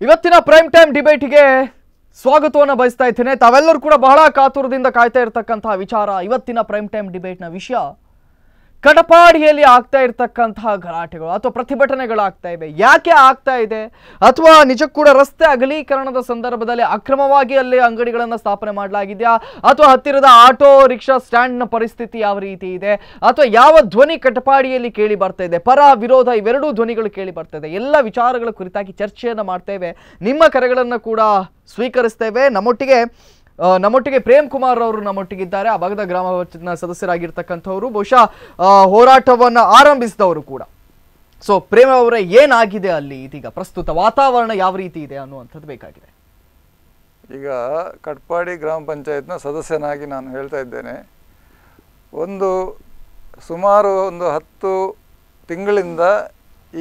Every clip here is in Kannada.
ಇವತ್ತಿನ ಪ್ರೈಮ್ ಟೈಮ್ ಡಿಬೇಟ್ಗೆ ಸ್ವಾಗತವನ್ನು ಬಯಸ್ತಾ ಇದ್ದೇನೆ. ತಾವೆಲ್ಲರೂ ಕೂಡ ಬಹಳ ಕಾತುರದಿಂದ ಕಾಯ್ತಾ ಇರತಕ್ಕಂತಹ ವಿಚಾರ, ಇವತ್ತಿನ ಪ್ರೈಮ್ ಟೈಮ್ ಡಿಬೇಟ್ನ ವಿಷಯ ಕಟಪಾಡಿಯಲ್ಲಿ ಆಗ್ತಾ ಇರತಕ್ಕಂತಹ ಗಲಾಟೆಗಳು ಅಥವಾ ಪ್ರತಿಭಟನೆಗಳಾಗ್ತಾ ಇವೆ. ಯಾಕೆ ಆಗ್ತಾ ಇದೆ? ಅಥವಾ ನಿಜಕ್ಕೂ ಕೂಡ ರಸ್ತೆ ಅಗಲೀಕರಣದ ಸಂದರ್ಭದಲ್ಲಿ ಅಕ್ರಮವಾಗಿ ಅಲ್ಲಿ ಅಂಗಡಿಗಳನ್ನು ಸ್ಥಾಪನೆ ಮಾಡಲಾಗಿದೆಯಾ? ಅಥವಾ ಹತ್ತಿರದ ಆಟೋ ರಿಕ್ಷಾ ಸ್ಟ್ಯಾಂಡ್ನ ಪರಿಸ್ಥಿತಿ ಯಾವ ರೀತಿ ಇದೆ? ಅಥವಾ ಯಾವ ಧ್ವನಿ ಕಟಪಾಡಿಯಲ್ಲಿ ಕೇಳಿ ಬರ್ತಾ ಇದೆ? ಪರ ವಿರೋಧ ಇವೆರಡೂ ಧ್ವನಿಗಳು ಕೇಳಿ ಬರ್ತಾ ಇದೆ. ಎಲ್ಲ ವಿಚಾರಗಳ ಕುರಿತಾಗಿ ಚರ್ಚೆಯನ್ನು ಮಾಡ್ತೇವೆ. ನಿಮ್ಮ ಕರೆಗಳನ್ನು ಕೂಡ ಸ್ವೀಕರಿಸ್ತೇವೆ. ನಮ್ಮೊಟ್ಟಿಗೆ ಪ್ರೇಮ್ ಕುಮಾರ್ ಅವರು ನಮ್ಮೊಟ್ಟಿಗಿದ್ದಾರೆ. ಆ ಭಾಗದ ಗ್ರಾಮ ಪಂಚಾಯತ್ನ ಸದಸ್ಯರಾಗಿರ್ತಕ್ಕಂಥವ್ರು, ಬಹುಶಃ ಹೋರಾಟವನ್ನು ಆರಂಭಿಸಿದವರು ಕೂಡ. ಸೊ ಪ್ರೇಮ್ ಅವರೇ, ಏನಾಗಿದೆ ಅಲ್ಲಿ ಇದೀಗ ಪ್ರಸ್ತುತ ವಾತಾವರಣ ಯಾವ ರೀತಿ ಇದೆ ಅನ್ನುವಂಥದ್ದು ಬೇಕಾಗಿದೆ. ಈಗ ಕಟ್ಪಾಡಿ ಗ್ರಾಮ ಪಂಚಾಯತ್ನ ಸದಸ್ಯನಾಗಿ ನಾನು ಹೇಳ್ತಾ ಇದ್ದೇನೆ. ಸುಮಾರು 10 ತಿಂಗಳಿಂದ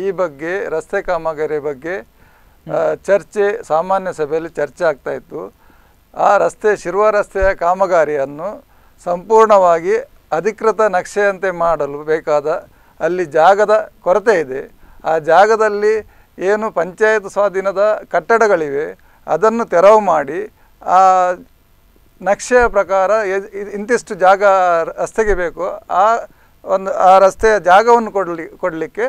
ಈ ಬಗ್ಗೆ ರಸ್ತೆ ಕಾಮಗಾರಿ ಬಗ್ಗೆ ಸಾಮಾನ್ಯ ಸಭೆಯಲ್ಲಿ ಚರ್ಚೆ ಆಗ್ತಾ ಇತ್ತು. ಆ ಶಿರ್ವ ರಸ್ತೆಯ ಕಾಮಗಾರಿಯನ್ನು ಸಂಪೂರ್ಣವಾಗಿ ಅಧಿಕೃತ ನಕ್ಷೆಯಂತೆ ಮಾಡಲು ಬೇಕಾದ ಅಲ್ಲಿ ಜಾಗದ ಕೊರತೆ ಇದೆ. ಆ ಜಾಗದಲ್ಲಿ ಏನು ಪಂಚಾಯತ್ ಸ್ವಾಧೀನದ ಕಟ್ಟಡಗಳಿವೆ ಅದನ್ನು ತೆರವು ಮಾಡಿ ಆ ನಕ್ಷೆಯ ಪ್ರಕಾರ ಇಂತಿಷ್ಟು ಜಾಗ ರಸ್ತೆಗೆ ಬೇಕು, ಆ ರಸ್ತೆಯ ಜಾಗವನ್ನು ಕೊಡಲಿಕ್ಕೆ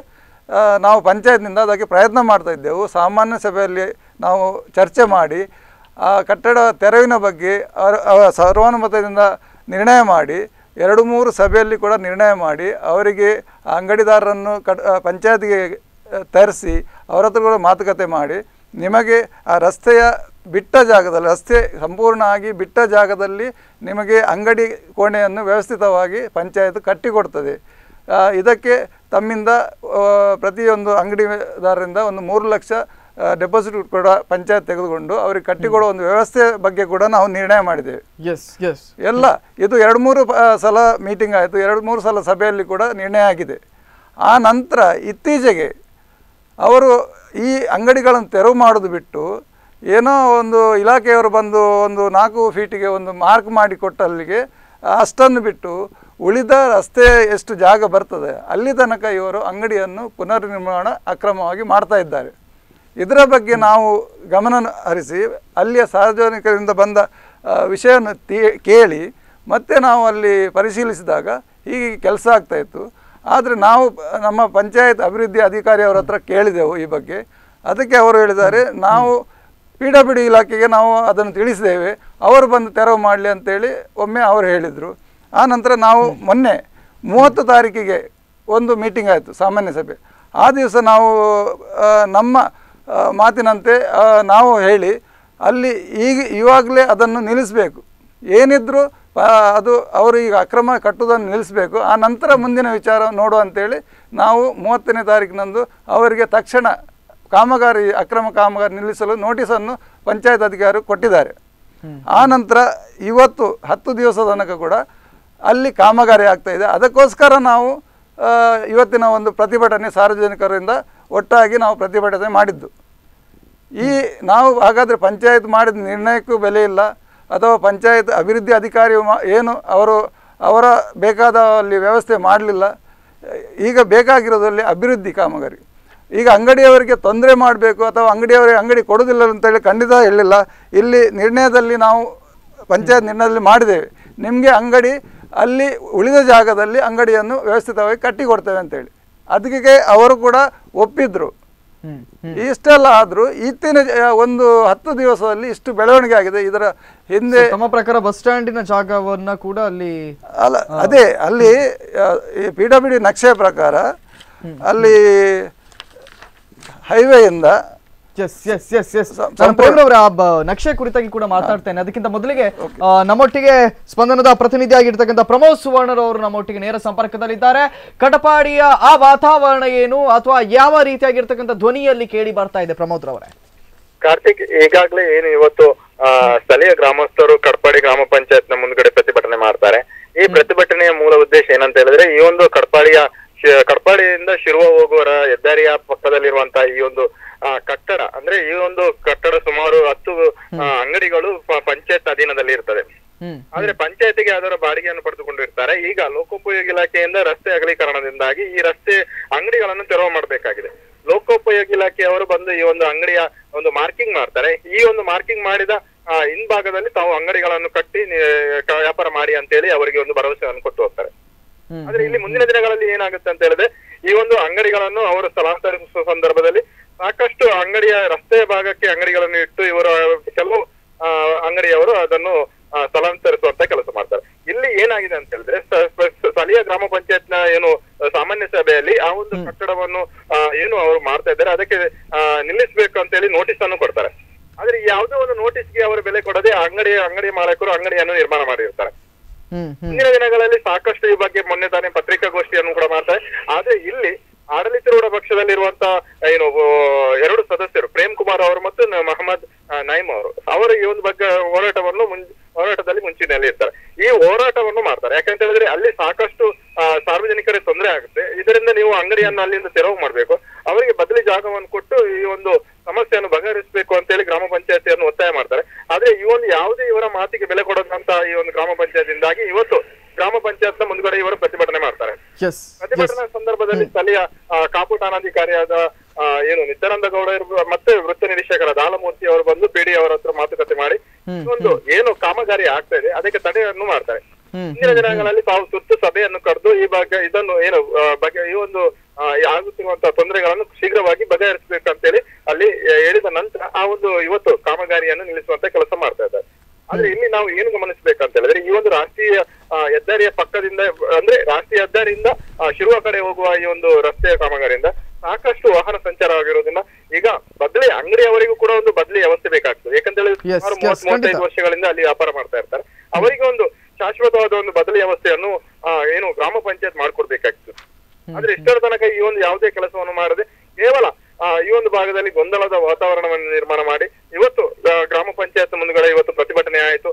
ನಾವು ಪಂಚಾಯತ್ನಿಂದ ಅದಕ್ಕೆ ಪ್ರಯತ್ನ ಮಾಡ್ತಾ ಇದ್ದೆವು. ಸಾಮಾನ್ಯ ಸಭೆಯಲ್ಲಿ ನಾವು ಚರ್ಚೆ ಮಾಡಿ ಆ ಕಟ್ಟಡ ತೆರವಿನ ಬಗ್ಗೆ ಸರ್ವಾನುಮತದಿಂದ ನಿರ್ಣಯ ಮಾಡಿ 2-3 ಸಭೆಯಲ್ಲಿ ಕೂಡ ನಿರ್ಣಯ ಮಾಡಿ ಅವರಿಗೆ ಅಂಗಡಿದಾರರನ್ನು ಪಂಚಾಯತ್ಗೆ ತರಿಸಿ ಅವರ ಹತ್ರ ಕೂಡ ಮಾತುಕತೆ ಮಾಡಿ, ನಿಮಗೆ ಆ ರಸ್ತೆಯ ಬಿಟ್ಟ ಜಾಗದಲ್ಲಿ, ರಸ್ತೆ ಸಂಪೂರ್ಣ ಆಗಿ ಬಿಟ್ಟ ಜಾಗದಲ್ಲಿ ನಿಮಗೆ ಅಂಗಡಿ ಕೋಣೆಯನ್ನು ವ್ಯವಸ್ಥಿತವಾಗಿ ಪಂಚಾಯತ್ ಕಟ್ಟಿಕೊಡ್ತದೆ. ಇದಕ್ಕೆ ತಮ್ಮಿಂದ ಪ್ರತಿಯೊಂದು ಅಂಗಡಿದಾರರಿಂದ 3 ಲಕ್ಷ ಡೆಪಾಸಿಟ್ ಕೂಡ ಪಂಚಾಯತ್ ತೆಗೆದುಕೊಂಡು ಅವರಿಗೆ ಕಟ್ಟಿಕೊಡುವ ಒಂದು ವ್ಯವಸ್ಥೆ ಬಗ್ಗೆ ಕೂಡ ನಾವು ನಿರ್ಣಯ ಮಾಡಿದ್ದೇವೆ. ಇದು 2-3 ಸಲ ಮೀಟಿಂಗ್ ಆಯಿತು, 2-3 ಸಲ ಸಭೆಯಲ್ಲಿ ಕೂಡ ನಿರ್ಣಯ ಆಗಿದೆ. ಆ ನಂತರ ಇತ್ತೀಚೆಗೆ ಅವರು ಈ ಅಂಗಡಿಗಳನ್ನು ತೆರವು ಮಾಡೋದು ಬಿಟ್ಟು ಏನೋ ಒಂದು ಇಲಾಖೆಯವರು ಬಂದು 4 ಫೀಟಿಗೆ ಮಾರ್ಕ್ ಮಾಡಿ ಕೊಟ್ಟಲ್ಲಿಗೆ ಅಷ್ಟನ್ನು ಬಿಟ್ಟು ಉಳಿದ ರಸ್ತೆ ಎಷ್ಟು ಜಾಗ ಬರ್ತದೆ ಅಲ್ಲಿ ತನಕ ಇವರು ಅಂಗಡಿಯನ್ನು ಪುನರ್ನಿರ್ಮಾಣ ಅಕ್ರಮವಾಗಿ ಮಾಡ್ತಾ ಇದ್ದಾರೆ. ಇದರ ಬಗ್ಗೆ ನಾವು ಗಮನ ಹರಿಸಿ ಅಲ್ಲಿಯ ಸಾರ್ವಜನಿಕರಿಂದ ಬಂದ ವಿಷಯವನ್ನು ಕೇಳಿ ಮತ್ತೆ ನಾವು ಅಲ್ಲಿ ಪರಿಶೀಲಿಸಿದಾಗ ಹೀಗೆ ಕೆಲಸ ಆಗ್ತಾಯಿತ್ತು. ಆದರೆ ನಾವು ನಮ್ಮ ಪಂಚಾಯತ್ ಅಭಿವೃದ್ಧಿ ಅಧಿಕಾರಿಯವರ ಹತ್ರ ಕೇಳಿದೆವು ಈ ಬಗ್ಗೆ. ಅದಕ್ಕೆ ಅವರು ಹೇಳಿದ್ದಾರೆ, ನಾವು PWD ಇಲಾಖೆಗೆ ನಾವು ಅದನ್ನು ತಿಳಿಸಿದ್ದೇವೆ, ಅವರು ಬಂದು ತೆರವು ಮಾಡಲಿ ಅಂತೇಳಿ ಒಮ್ಮೆ ಅವರು ಹೇಳಿದರು. ಆ ನಂತರ ನಾವು ಮೊನ್ನೆ 30 ತಾರೀಕಿಗೆ ಒಂದು ಮೀಟಿಂಗ್ ಆಯಿತು, ಸಾಮಾನ್ಯ ಸಭೆ. ಆ ದಿವಸ ನಾವು ನಮ್ಮ ಮಾತಿನಂತೆ ನಾವು ಹೇಳಿ ಅಲ್ಲಿ ಇವಾಗಲೇ ಅದನ್ನು ನಿಲ್ಲಿಸಬೇಕು, ಏನಿದ್ರೂ ಅದು ಅವರು ಈಗ ಅಕ್ರಮ ಕಟ್ಟುವುದನ್ನು ನಿಲ್ಲಿಸಬೇಕು, ಆ ನಂತರ ಮುಂದಿನ ವಿಚಾರ ನೋಡುವ ಅಂತೇಳಿ ನಾವು 30ನೇ ತಾರೀಕಿನಂದು ಅವರಿಗೆ ತಕ್ಷಣ ಅಕ್ರಮ ಕಾಮಗಾರಿ ನಿಲ್ಲಿಸಲು ನೋಟಿಸನ್ನು ಪಂಚಾಯತ್ ಅಧಿಕಾರಿ ಕೊಟ್ಟಿದ್ದಾರೆ. ಆ ನಂತರ ಇವತ್ತು 10 ದಿವಸದ ತನಕ ಕೂಡ ಅಲ್ಲಿ ಕಾಮಗಾರಿ ಆಗ್ತಾ ಇದೆ. ಅದಕ್ಕೋಸ್ಕರ ನಾವು ಇವತ್ತಿನ ಒಂದು ಪ್ರತಿಭಟನೆ ಸಾರ್ವಜನಿಕರಿಂದ ಒಟ್ಟಾಗಿ ನಾವು ಪ್ರತಿಭಟನೆ ಮಾಡಿದ್ದು. ನಾವು ಹಾಗಾದರೆ ಪಂಚಾಯತ್ ಮಾಡಿದ ನಿರ್ಣಯಕ್ಕೂ ಬೆಲೆ ಇಲ್ಲ, ಅಥವಾ ಪಂಚಾಯತ್ ಅಭಿವೃದ್ಧಿ ಅಧಿಕಾರಿ ಏನು ಅವರ ಬೇಕಾದ ಅಲ್ಲಿ ವ್ಯವಸ್ಥೆ ಮಾಡಲಿಲ್ಲ. ಈಗ ಬೇಕಾಗಿರೋದಲ್ಲಿ ಅಭಿವೃದ್ಧಿ ಕಾಮಗಾರಿ. ಈಗ ಅಂಗಡಿಯವರಿಗೆ ತೊಂದರೆ ಮಾಡಬೇಕು ಅಥವಾ ಅಂಗಡಿಯವರಿಗೆ ಅಂಗಡಿ ಕೊಡೋದಿಲ್ಲ ಅಂತೇಳಿ ಖಂಡಿತ ಹೇಳಿಲ್ಲ. ಇಲ್ಲಿ ನಿರ್ಣಯದಲ್ಲಿ ನಾವು ಪಂಚಾಯತ್ ನಿರ್ಣಯದಲ್ಲಿ ಮಾಡಿದ್ದೇವೆ, ನಿಮಗೆ ಅಂಗಡಿ ಅಲ್ಲಿ ಉಳಿದ ಜಾಗದಲ್ಲಿ ಅಂಗಡಿಯನ್ನು ವ್ಯವಸ್ಥಿತವಾಗಿ ಕಟ್ಟಿಕೊಡ್ತೇವೆ ಅಂತೇಳಿ. ಅದಕ್ಕೆ ಅವರು ಕೂಡ ಒಪ್ಪಿದ್ರು. ಇಷ್ಟೆಲ್ಲ ಆದರೂ ಇತ್ತಿನ 10 ದಿವಸದಲ್ಲಿ ಇಷ್ಟು ಬೆಳವಣಿಗೆ ಆಗಿದೆ. ಇದರ ಹಿಂದೆ ತಮ್ಮ ಪ್ರಕಾರ ಬಸ್ ಸ್ಟ್ಯಾಂಡಿನ ಜಾಗವನ್ನು ಕೂಡ ಅಲ್ಲಿ ಅಲ್ಲಿ PWD ನಕ್ಷೆ ಪ್ರಕಾರ ಅಲ್ಲಿ ಹೈವೇಯಿಂದ ನಕ್ಷೆ ಕುರಿತಾಗಿ ಕೂಡ ಮಾತಾಡ್ತೇನೆ. ಅದಕ್ಕಿಂತ ಮೊದಲಿಗೆ ನಮ್ಮೊಟ್ಟಿಗೆ ಸ್ಪಂದನದ ಪ್ರತಿನಿಧಿಯಾಗಿರ್ತಕ್ಕಂಥ ಪ್ರಮೋದ್ ಸುವರ್ಣರವರು ನಮ್ಮೊಟ್ಟಿಗೆ ನೇರ ಸಂಪರ್ಕದಲ್ಲಿದ್ದಾರೆ. ಕಟಪಾಡಿಯ ಆ ವಾತಾವರಣ ಏನು, ಅಥವಾ ಯಾವ ರೀತಿಯಾಗಿರ್ತಕ್ಕಂಥ ಧ್ವನಿಯಲ್ಲಿ ಕೇಳಿ ಬರ್ತಾ ಇದೆ ಪ್ರಮೋದ್ ರವರೇ? ಕಾರ್ತಿಕ್, ಈಗಾಗಲೇ ಏನು ಇವತ್ತು ಸ್ಥಳೀಯ ಗ್ರಾಮಸ್ಥರು ಕಟಪಾಡಿ ಗ್ರಾಮ ಪಂಚಾಯತ್ ನ ಮುಂದ್ಗಡೆ ಪ್ರತಿಭಟನೆ ಮಾಡ್ತಾರೆ. ಈ ಪ್ರತಿಭಟನೆಯ ಮೂಲ ಉದ್ದೇಶ ಏನಂತ ಹೇಳಿದ್ರೆ, ಈ ಒಂದು ಕಟಪಾಡಿಯಿಂದ ಶಿರ್ವ ಹೋಗುವ ಹೆದ್ದಾರಿಯ ಪಕ್ಕದಲ್ಲಿರುವಂತಹ ಈ ಒಂದು ಕಟ್ಟಡ, ಅಂದ್ರೆ ಈ ಒಂದು ಕಟ್ಟಡ ಸುಮಾರು 10 ಅಂಗಡಿಗಳು ಪಂಚಾಯತ್ ಅಧೀನದಲ್ಲಿ ಇರ್ತದೆ. ಆದ್ರೆ ಪಂಚಾಯತಿಗೆ ಅದರ ಬಾಡಿಗೆಯನ್ನು ಪಡೆದುಕೊಂಡಿರ್ತಾರೆ. ಈಗ ಲೋಕೋಪಯೋಗಿ ಇಲಾಖೆಯಿಂದ ರಸ್ತೆ ಅಗಲೀಕರಣದಿಂದಾಗಿ ಈ ರಸ್ತೆ ಅಂಗಡಿಗಳನ್ನು ತೆರವು ಮಾಡಬೇಕಾಗಿದೆ. ಲೋಕೋಪಯೋಗಿ ಇಲಾಖೆಯವರು ಬಂದು ಈ ಒಂದು ಅಂಗಡಿಯ ಒಂದು ಮಾರ್ಕಿಂಗ್ ಮಾಡ್ತಾರೆ. ಈ ಒಂದು ಮಾರ್ಕಿಂಗ್ ಮಾಡಿದ ಹಿಂಭಾಗದಲ್ಲಿ ತಾವು ಅಂಗಡಿಗಳನ್ನು ಕಟ್ಟಿ ವ್ಯಾಪಾರ ಮಾಡಿ ಅಂತ ಹೇಳಿ ಅವರಿಗೆ ಒಂದು ಭರವಸೆಯನ್ನು ಕೊಟ್ಟು ಹೋಗ್ತಾರೆ. ಆದ್ರೆ ಇಲ್ಲಿ ಮುಂದಿನ ದಿನಗಳಲ್ಲಿ ಏನಾಗುತ್ತೆ ಅಂತ ಹೇಳಿದ್ರೆ ಈ ಒಂದು ಅಂಗಡಿಗಳನ್ನು ಅವರು ಸ್ಥಳಾಂತರಿಸುವ ಸಂದರ್ಭದಲ್ಲಿ ಸಾಕಷ್ಟು ಅಂಗಡಿಯ ರಸ್ತೆಯ ಭಾಗಕ್ಕೆ ಅಂಗಡಿಗಳನ್ನು ಇಟ್ಟು ಇವರು ಕೆಲವು ಅಂಗಡಿಯವರು ಅದನ್ನು ಸ್ಥಳಾಂತರಿಸುವಂತ ಕೆಲಸ ಮಾಡ್ತಾರೆ. ಇಲ್ಲಿ ಏನಾಗಿದೆ ಅಂತ ಹೇಳಿದ್ರೆ ಸ್ಥಳೀಯ ಗ್ರಾಮ ಪಂಚಾಯತ್ನ ಏನು ಸಾಮಾನ್ಯ ಸಭೆಯಲ್ಲಿ ಆ ಒಂದು ಕಟ್ಟಡವನ್ನು ಏನು ಅವರು ಮಾಡ್ತಾ ಇದ್ದಾರೆ ಅದಕ್ಕೆ ನಿಲ್ಲಿಸಬೇಕು ಅಂತ ಹೇಳಿ ನೋಟಿಸ್ ಅನ್ನು ಕೊಡ್ತಾರೆ. ಆದ್ರೆ ಯಾವುದೋ ಒಂದು ನೋಟಿಸ್ಗೆ ಅವರು ಬೆಲೆ ಕೊಡದೆ ಅಂಗಡಿ ಮಾಲೀಕರು ಅಂಗಡಿಯನ್ನು ನಿರ್ಮಾಣ ಮಾಡಿರ್ತಾರೆ. ಮುಂದಿನ ದಿನಗಳಲ್ಲಿ ಸಾಕಷ್ಟು ಈ ಬಗ್ಗೆ ಮೊನ್ನೆ ತಾನೇ ಪತ್ರಿಕಾಗೋಷ್ಠಿಯನ್ನು ಕೂಡ ಮಾಡ್ತಾರೆ. ಆದ್ರೆ ಇಲ್ಲಿ ಆಡಳಿತಾರೂಢ ಪಕ್ಷದಲ್ಲಿರುವಂತ ಏನು 2 ಸದಸ್ಯರು ಪ್ರೇಮ್ ಕುಮಾರ್ ಅವರು ಮತ್ತು ಮಹಮ್ಮದ್ ನೈಮ್ ಅವರು ಈ ಒಂದು ಬಗ್ಗೆ ಹೋರಾಟದಲ್ಲಿ ಮುಂಚೂಣಿಯಲ್ಲಿ ಇರ್ತಾರೆ. ಈ ಹೋರಾಟವನ್ನು ಮಾಡ್ತಾರೆ. ಯಾಕಂತ ಹೇಳಿದ್ರೆ ಅಲ್ಲಿ ಸಾಕಷ್ಟು ಸಾರ್ವಜನಿಕರಿಗೆ ತೊಂದರೆ ಆಗುತ್ತೆ. ಇದರಿಂದ ನೀವು ಅಂಗಡಿಯನ್ನು ಅಲ್ಲಿಂದ ತೆರವು ಮಾಡ್ಬೇಕು, ಅವರಿಗೆ ಬದಲಿ ಜಾಗವನ್ನು ಕೊಟ್ಟು ಈ ಒಂದು ಸಮಸ್ಯೆಯನ್ನು ಬಗೆಹರಿಸಬೇಕು ಅಂತ ಹೇಳಿ ಗ್ರಾಮ ಪಂಚಾಯತಿಯನ್ನು ಒತ್ತಾಯ ಮಾಡ್ತಾರೆ. ಆದ್ರೆ ಈ ಒಂದು ಯಾವುದೇ ಇವರ ಮಾತಿಗೆ ಬೆಲೆ ಕೊಡದಂತ ಈ ಒಂದು ಗ್ರಾಮ ಪಂಚಾಯತಿಯಿಂದಾಗಿ ಇವತ್ತು ಗ್ರಾಮ ಪಂಚಾಯತ್ನ ಮುಂದ್ಗಡೆ ಇವರು ಪ್ರತಿಭಟನೆ ಮಾಡ್ತಾರೆ. ಪ್ರತಿಭಟನಾ ಸಂದರ್ಭದಲ್ಲಿ ಸ್ಥಳೀಯ ಕಾಪು ಠಾಣಾಧಿಕಾರಿಯಾದ ಏನು ನಿತ್ಯಾನಂದ ಗೌಡ ಮತ್ತೆ ವೃತ್ತ ನಿರೀಕ್ಷಕರಾದ ಆಲಮೂರ್ತಿ ಅವರು ಬಂದು ಪಿಡಿ ಅವರ ಹತ್ರ ಮಾತುಕತೆ ಮಾಡಿ ಒಂದು ಏನು ಕಾಮಗಾರಿ ಆಗ್ತಾ ಇದೆ ಅದಕ್ಕೆ ತಡೆಯನ್ನು ಮಾಡ್ತಾರೆ. ಮುಂದಿನ ದಿನಗಳಲ್ಲಿ ತಾವು ತುರ್ತು ಸಭೆಯನ್ನು ಕರೆದು ಈ ಬಗ್ಗೆ ಇದನ್ನು ಏನು ಬಗ್ಗೆ ಈ ಒಂದು ಆಗುತ್ತಿರುವಂತಹ ತೊಂದರೆಗಳನ್ನು ಶೀಘ್ರವಾಗಿ ಬಗೆಹರಿಸಬೇಕಂತೇಳಿ ಅಲ್ಲಿ ಹೇಳಿದ ನಂತರ ಆ ಒಂದು ಇವತ್ತು ಕಾಮಗಾರಿಯನ್ನು ನಿಲ್ಲಿಸುವಂತ ಕೆಲಸ ಮಾಡ್ತಾ ಇದ್ದಾರೆ. ಆದ್ರೆ ಇಲ್ಲಿ ನಾವು ಏನು ಗಮನಿಸಬೇಕಂತ ಹೇಳಿದ್ರೆ ಈ ಒಂದು ರಾಷ್ಟ್ರೀಯ ಹೆದ್ದಾರಿಯ ಪಕ್ಕದಿಂದ ಅಂದ್ರೆ ರಾಷ್ಟ್ರೀಯ ಹೆದ್ದಾರಿಯಿಂದ ಶಿರುವ ಕಡೆ ಹೋಗುವ ಈ ಒಂದು ರಸ್ತೆಯ ಕಾಮಗಾರಿಯಿಂದ ಸಾಕಷ್ಟು ವಾಹನ ಸಂಚಾರ ಆಗಿರೋದ್ರಿಂದ ಈಗ ಬದಲಿ ಅಂಗಡಿಯವರಿಗೂ ಕೂಡ ಒಂದು ಬದಲಿ ವ್ಯವಸ್ಥೆ ಬೇಕಾಗ್ತದೆ. ಯಾಕಂತ ಹೇಳಿದ್ರೆ 35 ವರ್ಷಗಳಿಂದ ಅಲ್ಲಿ ವ್ಯಾಪಾರ ಮಾಡ್ತಾ ಇರ್ತಾರೆ. ಅವರಿಗೆ ಒಂದು ಶಾಶ್ವತವಾದ ಒಂದು ಬದಲಿ ವ್ಯವಸ್ಥೆಯನ್ನು ಏನು ಗ್ರಾಮ ಪಂಚಾಯತ್ ಮಾಡ್ಕೊಡ್ಬೇಕಾಗ್ತದೆ. ಆದ್ರೆ ಇಷ್ಟರ ತನಕ ಈ ಒಂದು ಯಾವುದೇ ಕೆಲಸವನ್ನು ಮಾಡದೆ ಕೇವಲ ಈ ಒಂದು ಭಾಗದಲ್ಲಿ ಗೊಂದಲದ ವಾತಾವರಣವನ್ನು ನಿರ್ಮಾಣ ಮಾಡಿ ಇವತ್ತು ಗ್ರಾಮ ಪಂಚಾಯತ್ ಮುಂದ್ಗಡೆ ಇವತ್ತು ಪ್ರತಿಭಟನೆ ಆಯಿತು.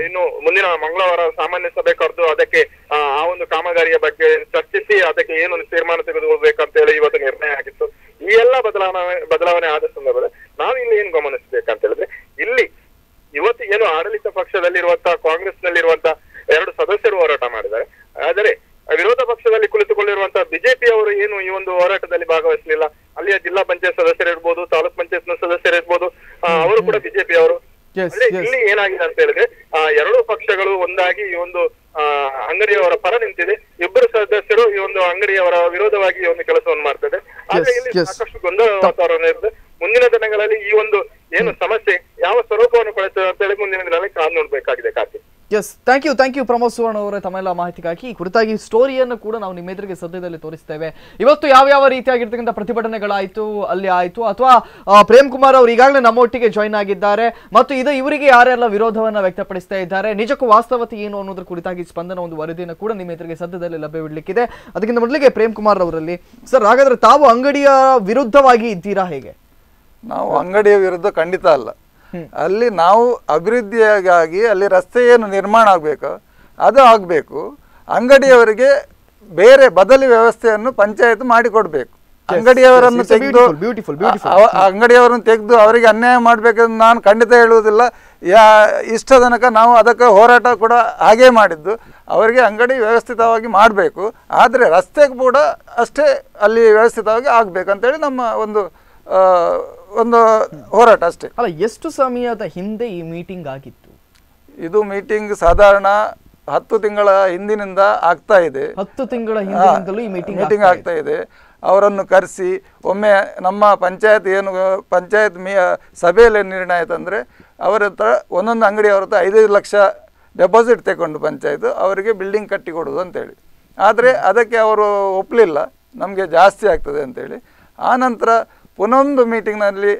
ಇನ್ನು ಮುಂದಿನ ಮಂಗಳವಾರ ಸಾಮಾನ್ಯ ಸಭೆ ಕರೆದು ಅದಕ್ಕೆ ಆ ಒಂದು ಕಾಮಗಾರಿಯ ಬಗ್ಗೆ ಚರ್ಚಿಸಿ ಅದಕ್ಕೆ ಏನು ತೀರ್ಮಾನ ತೆಗೆದುಕೊಳ್ಬೇಕಂತ ಹೇಳಿ ಇವತ್ತು ನಿರ್ಣಯ ಆಗಿತ್ತು. ಈ ಎಲ್ಲ ಬದಲಾವಣೆ ಆದ ಸಂದರ್ಭದಲ್ಲಿ ನಾವು ಇಲ್ಲಿ ಏನು ಗಮನಿಸಬೇಕಂತ ಹೇಳಿದ್ರೆ ಇಲ್ಲಿ ಇವತ್ತು ಏನು ಆಡಳಿತ ಪಕ್ಷದಲ್ಲಿರುವಂತಹ ಕಾಂಗ್ರೆಸ್ ನಲ್ಲಿರುವಂತಹ 2 ಸದಸ್ಯರು ಹೋರಾಟ ಮಾಡಿದ್ದಾರೆ. ಆದರೆ ವಿರೋಧ ಪಕ್ಷದಲ್ಲಿ ಕುಳಿತುಕೊಂಡಿರುವಂತಹ ಬಿಜೆಪಿ ಅವರು ಏನು ಈ ಒಂದು ಹೋರಾಟದಲ್ಲಿ ಭಾಗವಹಿಸಲಿಲ್ಲ. ಅಲ್ಲಿಯ ಜಿಲ್ಲಾ ಪಂಚಾಯತ್ ಸದಸ್ಯರಿರ್ಬೋದು, ತಾಲೂಕ್ ಪಂಚಾಯತ್ ನ ಸದಸ್ಯರಿರ್ಬೋದು, ಅವರು ಕೂಡ ಬಿಜೆಪಿ ಅವರು. ಇಲ್ಲಿ ಏನಾಗಿದೆ ಅಂತ ಹೇಳಿದ್ರೆ 2 ಪಕ್ಷಗಳು ಒಂದಾಗಿ ಈ ಒಂದು ಅಂಗಡಿಯವರ ಪರ ನಿಂತಿದೆ. 2 ಸದಸ್ಯರು ಈ ಒಂದು ಅಂಗಡಿಯವರ ವಿರೋಧವಾಗಿ ಈ ಒಂದು ಕೆಲಸವನ್ನು ಮಾಡ್ತದೆ. ಆದ್ರೆ ಇಲ್ಲಿ ಸಾಕಷ್ಟು ಗೊಂದಲ ವಾತಾವರಣ ಇರುತ್ತೆ. ಮುಂದಿನ ದಿನಗಳಲ್ಲಿ ಈ ಒಂದು ಏನು ಸಮಸ್ಯೆ ಯಾವ ಸ್ವರೂಪವನ್ನು ಕೊಡುತ್ತದೆ ಅಂತ ಹೇಳಿ ಮುಂದಿನ ದಿನಗಳಲ್ಲಿ ಕಾದು ನೋಡ್ಬೇಕಾಗಿದೆ. ಕಾರ್ತಿ ಥ್ಯಾಂಕ್ ಯು ಪ್ರಮೋದ್ ಸುವರ್ಣ ಅವರೇ ತಮ್ಮೆಲ್ಲ ಮಾಹಿತಿಗಾಗಿ. ಈ ಕುರಿತಾಗಿ ಸ್ಟೋರಿಯನ್ನು ಕೂಡ ನಾವು ನಿಮ್ಮ ಎದುರಿಗೆ ಸದ್ಯದಲ್ಲಿ ತೋರಿಸ್ತೇವೆ. ಇವತ್ತು ಯಾವ ರೀತಿಯಾಗಿರ್ತಕ್ಕಂಥ ಪ್ರತಿಭಟನೆಗಳಾಯ್ತು ಅಲ್ಲಿ ಆಯ್ತು ಅಥವಾ ಪ್ರೇಮ್ ಕುಮಾರ್ ಅವರು ಈಗಾಗಲೇ ನಮ್ಮೊಟ್ಟಿಗೆ ಜಾಯ್ನ್ ಆಗಿದ್ದಾರೆ ಮತ್ತು ಇವರಿಗೆ ಯಾರೆಲ್ಲ ವಿರೋಧವನ್ನ ವ್ಯಕ್ತಪಡಿಸ್ತಾ ಇದ್ದಾರೆ, ನಿಜಕ್ಕೂ ವಾಸ್ತವತೆ ಏನು ಅನ್ನೋದ್ರ ಕುರಿತಾಗಿ ಸ್ಪಂದನ ಒಂದು ವರದಿಯನ್ನು ಕೂಡ ನಿಮ್ಮ ಎದುರಿಗೆ ಸದ್ಯದಲ್ಲಿ ಲಭ್ಯವಿಡಲಿಕ್ಕಿದೆ. ಅದಕ್ಕಿಂತ ಮೊದಲಿಗೆ ಪ್ರೇಮ್ ಕುಮಾರ್ ಅವರಲ್ಲಿ ಸರ್, ಹಾಗಾದ್ರೆ ತಾವು ಅಂಗಡಿಯ ವಿರುದ್ಧವಾಗಿ ಇದ್ದೀರಾ ಹೇಗೆ? ನಾವು ಅಂಗಡಿಯ ವಿರುದ್ಧ ಖಂಡಿತ ಅಲ್ಲ. ಅಲ್ಲಿ ನಾವು ಅಭಿವೃದ್ಧಿಯಾಗಿ ಅಲ್ಲಿ ರಸ್ತೆ ಏನು ನಿರ್ಮಾಣ ಆಗಬೇಕು ಅದು ಆಗಬೇಕು. ಅಂಗಡಿಯವರಿಗೆ ಬೇರೆ ಬದಲಿ ವ್ಯವಸ್ಥೆಯನ್ನು ಪಂಚಾಯತ್ ಮಾಡಿಕೊಡ್ಬೇಕು. ಅಂಗಡಿಯವರನ್ನು ತೆಗೆದು ಅವರಿಗೆ ಅನ್ಯಾಯ ಮಾಡಬೇಕಂತ ನಾನು ಖಂಡಿತ ಹೇಳುವುದಿಲ್ಲ. ಇಷ್ಟ ತನಕ ನಾವು ಅದಕ್ಕೆ ಹೋರಾಟ ಕೂಡ ಹಾಗೇ ಮಾಡಿದ್ದು. ಅವರಿಗೆ ಅಂಗಡಿ ವ್ಯವಸ್ಥಿತವಾಗಿ ಮಾಡಬೇಕು, ಆದರೆ ರಸ್ತೆ ಕೂಡ ಅಷ್ಟೇ ಅಲ್ಲಿ ವ್ಯವಸ್ಥಿತವಾಗಿ ಆಗಬೇಕಂತೇಳಿ ನಮ್ಮ ಒಂದು ಹೋರಾಟ ಅಷ್ಟೇ. ಅಲ್ಲ, ಎಷ್ಟು ಸಮಯದ ಹಿಂದೆ ಈ ಮೀಟಿಂಗ್ ಆಗಿತ್ತು? ಇದು ಮೀಟಿಂಗ್ ಸಾಧಾರಣ 10 ತಿಂಗಳ ಹಿಂದಿನಿಂದ ಆಗ್ತಾ ಇದೆ. 10 ತಿಂಗಳ ಹಿಂದಿನಿಂದಲೂ ಈ ಮೀಟಿಂಗ್ ಆಗ್ತಾ ಇದೆ. ಅವರನ್ನು ಕರೆಸಿ ಒಮ್ಮೆ ನಮ್ಮ ಪಂಚಾಯತ್ ಸಭೆಯಲ್ಲಿ ನಿರ್ಣಯ ಆಯ್ತಂದರೆ ಅವರ ಹತ್ರ ಒಂದೊಂದು ಅಂಗಡಿಯವ್ರ ಹತ್ರ 5 ಲಕ್ಷ ಡೆಪಾಸಿಟ್ ತಗೊಂಡು ಪಂಚಾಯತ್ ಅವರಿಗೆ ಬಿಲ್ಡಿಂಗ್ ಕಟ್ಟಿ ಕೊಡೋದು ಅಂತೇಳಿ. ಆದರೆ ಅದಕ್ಕೆ ಅವರು ಒಪ್ಪಲಿಲ್ಲ, ನಮಗೆ ಜಾಸ್ತಿ ಆಗ್ತದೆ ಅಂತೇಳಿ. ಆನಂತರ ಪುನೊಂದು ಮೀಟಿಂಗ್ನಲ್ಲಿ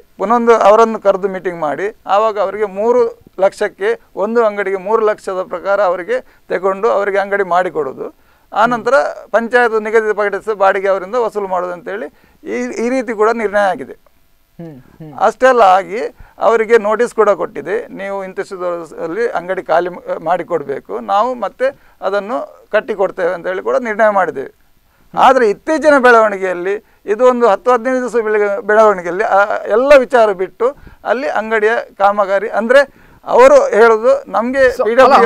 ಅವರನ್ನು ಕರೆದು ಮೀಟಿಂಗ್ ಮಾಡಿ ಆವಾಗ ಅವರಿಗೆ 3 ಲಕ್ಷಕ್ಕೆ ಒಂದು ಅಂಗಡಿಗೆ 3 ಲಕ್ಷದ ಪ್ರಕಾರ ಅವರಿಗೆ ತಗೊಂಡು ಅವರಿಗೆ ಅಂಗಡಿ ಮಾಡಿಕೊಡೋದು. ಆನಂತರ ಪಂಚಾಯತ್ ನಿಗದಿಪಡಿಸಿದ ಬಾಡಿಗೆ ಅವರಿಂದ ವಸೂಲು ಮಾಡೋದು ಅಂತೇಳಿ ಈ ರೀತಿ ಕೂಡ ನಿರ್ಣಯ ಆಗಿದೆ. ಅಷ್ಟೆಲ್ಲ ಆಗಿ ಅವರಿಗೆ ನೋಟಿಸ್ ಕೂಡ ಕೊಟ್ಟಿದೆ, ನೀವು ಇಂತಿಷ್ಟದಲ್ಲಿ ಅಂಗಡಿ ಖಾಲಿ ಮಾಡಿಕೊಡ್ಬೇಕು, ನಾವು ಮತ್ತೆ ಅದನ್ನು ಕಟ್ಟಿಕೊಡ್ತೇವೆ ಅಂತೇಳಿ ಕೂಡ ನಿರ್ಣಯ ಮಾಡಿದ್ದೇವೆ. ಆದರೆ ಇತ್ತೀಚಿನ ಬೆಳವಣಿಗೆಯಲ್ಲಿ ಇದು ಒಂದು 10-15 ದಿವಸ ಬೆಳವಣಿಗೆಯಲ್ಲಿ ಎಲ್ಲ ವಿಚಾರ ಬಿಟ್ಟು ಅಲ್ಲಿ ಅಂಗಡಿಯ ಕಾಮಗಾರಿ ಅಂದರೆ ಅವರು ಹೇಳುದು ನಮ್ಗೆ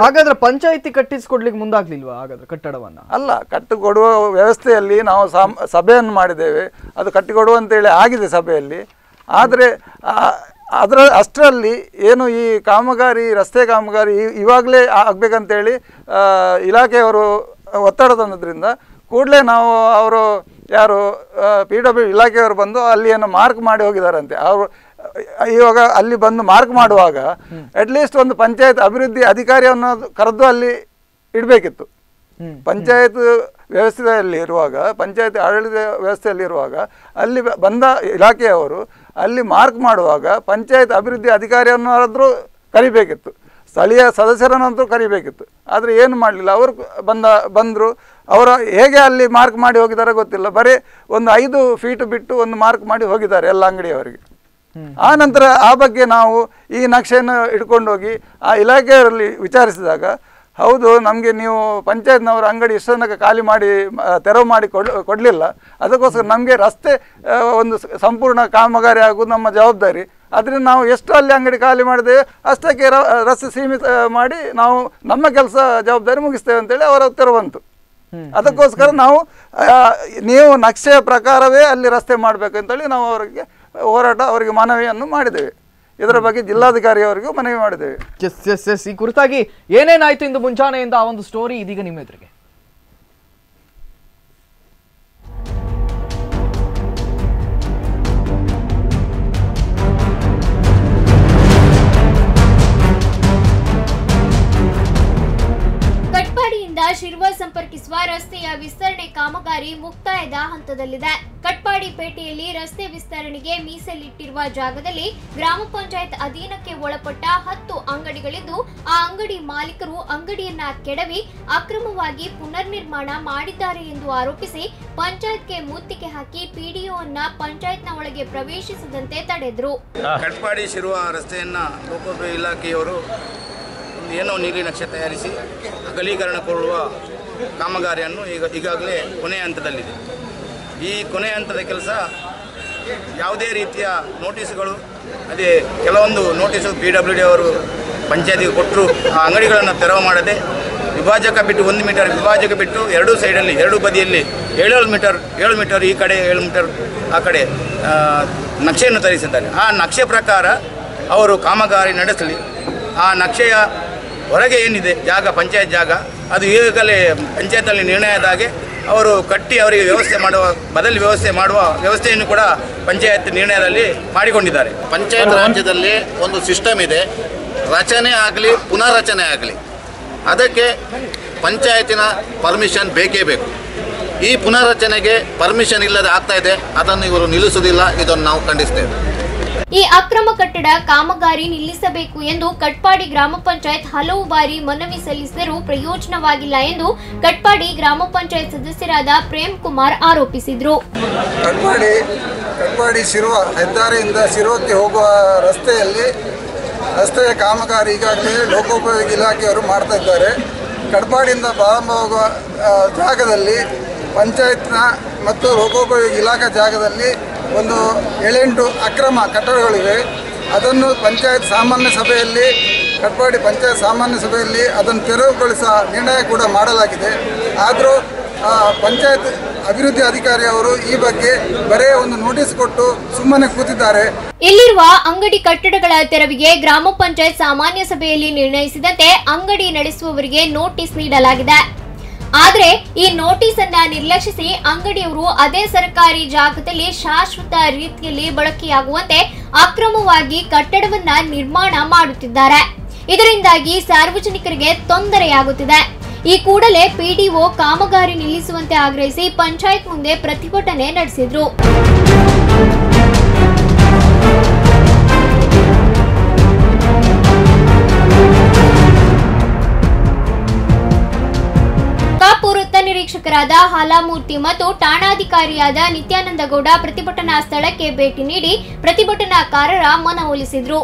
ಹಾಗಾದ್ರೆ ಪಂಚಾಯಿತಿ ಕಟ್ಟಿಸಿಕೊಡ್ಲಿಕ್ಕೆ ಮುಂದಾಗ್ಲಿಲ್ವಾ ಹಾಗಾದ್ರೆ ಕಟ್ಟಡವನ್ನ? ಅಲ್ಲ, ಕಟ್ಟಿಕೊಡುವ ವ್ಯವಸ್ಥೆಯಲ್ಲಿ ನಾವು ಸಭೆಯನ್ನು ಮಾಡಿದ್ದೇವೆ, ಅದು ಕಟ್ಟಿಕೊಡುವಂತೇಳಿ ಆಗಿದೆ ಸಭೆಯಲ್ಲಿ. ಆದರೆ ಅಷ್ಟರಲ್ಲಿ ಏನು ಈ ಕಾಮಗಾರಿ, ರಸ್ತೆ ಕಾಮಗಾರಿ ಇವಾಗಲೇ ಆಗಬೇಕಂತೇಳಿ ಇಲಾಖೆಯವರು ಒತ್ತಡ ತಂದದ್ರಿಂದ ಕೂಡಲೇ ನಾವು ಅವರು ಯಾರು PW ಇಲಾಖೆಯವರು ಬಂದು ಅಲ್ಲಿ ಏನು ಮಾರ್ಕ್ ಮಾಡಿ ಹೋಗಿದ್ದಾರಂತೆ. ಅವರು ಇವಾಗ ಅಲ್ಲಿ ಬಂದು ಮಾರ್ಕ್ ಮಾಡುವಾಗ ಅಟ್ಲೀಸ್ಟ್ ಒಂದು ಪಂಚಾಯತ್ ಅಭಿವೃದ್ಧಿ ಅಧಿಕಾರಿಯನ್ನು ಕರೆದು ಅಲ್ಲಿ ಇಡಬೇಕಿತ್ತು. ಪಂಚಾಯತ್ ವ್ಯವಸ್ಥೆಯಲ್ಲಿ ಇರುವಾಗ, ಪಂಚಾಯತ್ ಆಡಳಿತ ವ್ಯವಸ್ಥೆಯಲ್ಲಿ ಇರುವಾಗ ಅಲ್ಲಿ ಬಂದ ಇಲಾಖೆಯವರು ಅಲ್ಲಿ ಮಾರ್ಕ್ ಮಾಡುವಾಗ ಪಂಚಾಯತ್ ಅಭಿವೃದ್ಧಿ ಅಧಿಕಾರಿಯನ್ನಾದರೂ ಕರಿಬೇಕಿತ್ತು, ಸ್ಥಳೀಯ ಸದಸ್ಯರನ್ನಂತೂ ಕರಿಬೇಕಿತ್ತು. ಆದರೆ ಏನು ಮಾಡಲಿಲ್ಲ. ಅವರು ಬಂದರು, ಅವರು ಹೇಗೆ ಅಲ್ಲಿ ಮಾರ್ಕ್ ಮಾಡಿ ಹೋಗಿದ್ದಾರೆ ಗೊತ್ತಿಲ್ಲ. ಬರೀ ಒಂದು 5 ಫೀಟ್ ಬಿಟ್ಟು ಒಂದು ಮಾರ್ಕ್ ಮಾಡಿ ಹೋಗಿದ್ದಾರೆ ಎಲ್ಲ ಅಂಗಡಿಯವರಿಗೆ. ಆ ನಂತರ ಆ ಬಗ್ಗೆ ನಾವು ಈ ನಕ್ಷೆಯನ್ನು ಇಟ್ಕೊಂಡು ಹೋಗಿ ಆ ಇಲಾಖೆಯವರಲ್ಲಿ ವಿಚಾರಿಸಿದಾಗ, ಹೌದು ನಮಗೆ ನೀವು ಪಂಚಾಯತ್ನವರು ಅಂಗಡಿ ಇಷ್ಟೊಂದಕ್ಕೆ ಖಾಲಿ ಮಾಡಿ ತೆರವು ಮಾಡಿ ಕೊಡಲಿಲ್ಲ, ಅದಕ್ಕೋಸ್ಕರ ನಮಗೆ ರಸ್ತೆ ಒಂದು ಸಂಪೂರ್ಣ ಕಾಮಗಾರಿ ಆಗೋದು ನಮ್ಮ ಜವಾಬ್ದಾರಿ, ಅದರಿಂದ ನಾವು ಎಷ್ಟು ಅಲ್ಲಿ ಅಂಗಡಿ ಖಾಲಿ ಮಾಡಿದ್ದೇವೆ ಅಷ್ಟಕ್ಕೆ ರಸ್ತೆ ಸೀಮಿತ ಮಾಡಿ ನಾವು ನಮ್ಮ ಕೆಲಸ ಜವಾಬ್ದಾರಿ ಮುಗಿಸ್ತೇವೆ ಅಂತೇಳಿ ಅವರ ಉತ್ತರ ಬಂತು. ಅದಕ್ಕೋಸ್ಕರ ನಾವು ನೀವು ನಕ್ಷೆಯ ಪ್ರಕಾರವೇ ಅಲ್ಲಿ ರಸ್ತೆ ಮಾಡಬೇಕಂತೇಳಿ ನಾವು ಅವರಿಗೆ ಅವರಿಗೆ ಮನವಿಯನ್ನು ಮಾಡಿದ್ದೇವೆ. ಇದರ ಬಗ್ಗೆ ಜಿಲ್ಲಾಧಿಕಾರಿಯವರಿಗೂ ಮನವಿ ಮಾಡಿದ್ದೇವೆ. ಈ ಕುರಿತಾಗಿ ಏನೇನಾಯ್ತು ಇಂದು ಮುಂಜಾನೆಯಿಂದ ಆ ಒಂದು ಸ್ಟೋರಿ ಇದೀಗ ನಿಮ್ಮ ಎದುರಿಗೆ. ಕಟ್ಪಾಡಿಯಿಂದ ಶಿರ್ವ ಸಂಪರ್ಕಿಸುವ ರಸ್ತೆಯ ವಿಸ್ತರಣೆ ಕಾಮಗಾರಿ ಮುಕ್ತಾಯದ ಹಂತದಲ್ಲಿದೆ. ಕಟ್ಪಾಡಿ ಪೇಟೆಯಲ್ಲಿ ರಸ್ತೆ ವಿಸ್ತರಣೆಗೆ ಮೀಸಲಿಟ್ಟಿರುವ ಜಾಗದಲ್ಲಿ ಗ್ರಾಮ ಪಂಚಾಯತ್ ಅಧೀನಕ್ಕೆ ಒಳಪಟ್ಟ 10 ಅಂಗಡಿಗಳಿದ್ದು, ಆ ಅಂಗಡಿ ಮಾಲೀಕರು ಅಂಗಡಿಯನ್ನ ಕೆಡವಿ ಅಕ್ರಮವಾಗಿ ಪುನರ್ ನಿರ್ಮಾಣ ಮಾಡಿದ್ದಾರೆ ಎಂದು ಆರೋಪಿಸಿ ಪಂಚಾಯತ್ಗೆ ಮುತ್ತಿಗೆ ಹಾಕಿ PDO ಅನ್ನ ಪಂಚಾಯತ್ನ ಒಳಗೆ ಪ್ರವೇಶಿಸದಂತೆ ತಡೆದ್ರು. ಕಟ್ಪಾಡಿ ಶಿರುವ ರಸ್ತೆಯನ್ನ ಲೋಕೋಪಯೋಗಿ ಇಲಾಖೆಯವರು ಏನೋ ನೀಲಿ ನಕ್ಷೆ ತಯಾರಿಸಿ ಅಗಲೀಕರಣಗೊಳ್ಳುವ ಕಾಮಗಾರಿಯನ್ನು ಈಗಾಗಲೇ ಕೊನೆಯ ಹಂತದಲ್ಲಿದೆ. ಈ ಕೊನೆಯ ಹಂತದ ಕೆಲಸ ಯಾವುದೇ ರೀತಿಯ ನೋಟಿಸ್ಗಳು, ಅದೇ ಕೆಲವೊಂದು ನೋಟಿಸು PWD ಅವರು ಪಂಚಾಯತಿಗೆ ಕೊಟ್ಟರು. ಆ ಅಂಗಡಿಗಳನ್ನು ತೆರವು ಮಾಡದೆ ವಿಭಾಜಕ ಬಿಟ್ಟು 1 ಮೀಟರ್ ವಿಭಾಜಕ ಬಿಟ್ಟು ಎರಡೂ ಸೈಡಲ್ಲಿ, ಎರಡೂ ಬದಿಯಲ್ಲಿ 7 ಮೀಟರ್ ಈ ಕಡೆ 7 ಮೀಟರ್ ಆ ಕಡೆ ನಕ್ಷೆಯನ್ನು ತರಿಸಿದ್ದಾರೆ. ಆ ನಕ್ಷೆ ಪ್ರಕಾರ ಅವರು ಕಾಮಗಾರಿ ನಡೆಸಲಿ. ಆ ನಕ್ಷೆಯ ಹೊರಗೆ ಏನಿದೆ ಜಾಗ, ಪಂಚಾಯತ್ ಜಾಗ, ಅದು ಈಗಾಗಲೇ ಪಂಚಾಯತ್ನಲ್ಲಿ ನಿರ್ಣಯದ ಹಾಗೆ ಅವರು ಕಟ್ಟಿ ಅವರಿಗೆ ಬದಲಿ ವ್ಯವಸ್ಥೆ ಮಾಡುವ ವ್ಯವಸ್ಥೆಯನ್ನು ಕೂಡ ಪಂಚಾಯತ್ ನಿರ್ಣಯದಲ್ಲಿ ಮಾಡಿಕೊಂಡಿದ್ದಾರೆ. ಪಂಚಾಯತ್ ರಾಜ್ಯದಲ್ಲಿ ಒಂದು ಸಿಸ್ಟಮ್ ಇದೆ, ರಚನೆ ಆಗಲಿ ಪುನರ್ರಚನೆ ಆಗಲಿ ಅದಕ್ಕೆ ಪಂಚಾಯತಿನ ಪರ್ಮಿಷನ್ ಬೇಕೇ ಬೇಕು. ಈ ಪುನರ್ರಚನೆಗೆ ಪರ್ಮಿಷನ್ ಇಲ್ಲದೆ ಆಗ್ತಾ ಇದೆ, ಅದನ್ನು ಇವರು ನಿಲ್ಲಿಸುವುದಿಲ್ಲ, ಇದನ್ನು ನಾವು ಖಂಡಿಸ್ತೇವೆ. ಈ ಅಕ್ರಮ ಕಟ್ಟಡ ಕಾಮಗಾರಿ ನಿಲ್ಲಿಸಬೇಕು ಎಂದು ಕಟ್ಪಾಡಿ ಗ್ರಾಮ ಪಂಚಾಯತ್ ಹಲವು ಬಾರಿ ಮನವಿ ಸಲ್ಲಿಸಿದರೂ ಪ್ರಯೋಜನವಾಗಿಲ್ಲ ಎಂದು ಕಟ್ಪಾಡಿ ಗ್ರಾಮ ಪಂಚಾಯತ್ ಸದಸ್ಯರಾದ ಪ್ರೇಮ್ ಕುಮಾರ್ ಆರೋಪಿಸಿದರು. ಕಟ್ಪಾಡಿ ಶಿರುವ ಹೆದ್ದಾರಿಯಿಂದ ಶಿರೋಕ್ಕೆ ಹೋಗುವ ರಸ್ತೆಯ ಕಾಮಗಾರಿ ಈಗಾಗಲೇ ಲೋಕೋಪಯೋಗಿ ಇಲಾಖೆಯವರು ಮಾಡ್ತಾ ಇದ್ದಾರೆ. ಕಟ್ಪಾಡಿಯಿಂದ ಪ್ರಾರಂಭವಾಗುವ ಜಾಗದಲ್ಲಿ ಪಂಚಾಯತ್ನ ಮತ್ತು ಲೋಕೋಪಯೋಗಿ ಇಲಾಖೆ ಜಾಗದಲ್ಲಿ ಒಂದು 7-8 ಅಕ್ರಮ ಕಟ್ಟಡಗಳಿವೆ. ಅದನ್ನು ಕಟ್ಪಾಡಿ ಪಂಚಾಯತ್ ಸಾಮಾನ್ಯ ಸಭೆಯಲ್ಲಿ ಅದನ್ನು ತೆರವುಗೊಳಿಸುವ ನಿರ್ಣಯ ಕೂಡ ಮಾಡಲಾಗಿದೆ. ಆದರೂ ಪಂಚಾಯತ್ ಅಭಿವೃದ್ಧಿ ಅಧಿಕಾರಿ ಅವರು ಈ ಬಗ್ಗೆ ಬರೇ ಒಂದು ನೋಟಿಸ್ ಕೊಟ್ಟು ಸುಮ್ಮನೆ ಕೂತಿದ್ದಾರೆ. ಇಲ್ಲಿರುವ ಅಂಗಡಿ ಕಟ್ಟಡಗಳ ತೆರವಿಗೆ ಗ್ರಾಮ ಪಂಚಾಯತ್ ಸಾಮಾನ್ಯ ಸಭೆಯಲ್ಲಿ ನಿರ್ಣಯಿಸಿದಂತೆ ಅಂಗಡಿ ನಡೆಸುವವರಿಗೆ ನೋಟಿಸ್ ನೀಡಲಾಗಿದೆ. ಆದರೆ ಈ ನೋಟಿಸ್ ಅನ್ನ ನಿರ್ಲಕ್ಷಿಸಿ ಅಂಗಡಿಯವರು ಅದೇ ಸರ್ಕಾರಿ ಜಾಗದಲ್ಲಿ ಶಾಶ್ವತ ರೀತಿಯಲ್ಲಿ ಬಳಕೆಯಾಗುವಂತೆ ಅಕ್ರಮವಾಗಿ ಕಟ್ಟಡವನ್ನ ನಿರ್ಮಾಣ ಮಾಡುತ್ತಿದ್ದಾರೆ. ಇದರಿಂದಾಗಿ ಸಾರ್ವಜನಿಕರಿಗೆ ತೊಂದರೆಯಾಗುತ್ತಿದೆ. ಈ ಕೂಡಲೇ PDO ಕಾಮಗಾರಿ ನಿಲ್ಲಿಸುವಂತೆ ಆಗ್ರಹಿಸಿ ಪಂಚಾಯತ್ ಮುಂದೆ ಪ್ರತಿಭಟನೆ ನಡೆಸಿದ್ರು. ವೃತ್ತ ನಿರೀಕ್ಷಕರಾದ ಹಾಲಾಮೂರ್ತಿ ಮತ್ತು ಠಾಣಾಧಿಕಾರಿಯಾದ ನಿತ್ಯಾನಂದಗೌಡ ಪ್ರತಿಭಟನಾ ಸ್ಥಳಕ್ಕೆ ಭೇಟಿ ನೀಡಿ ಪ್ರತಿಭಟನಾಕಾರರ ಮನವೊಲಿಸಿದ್ರು.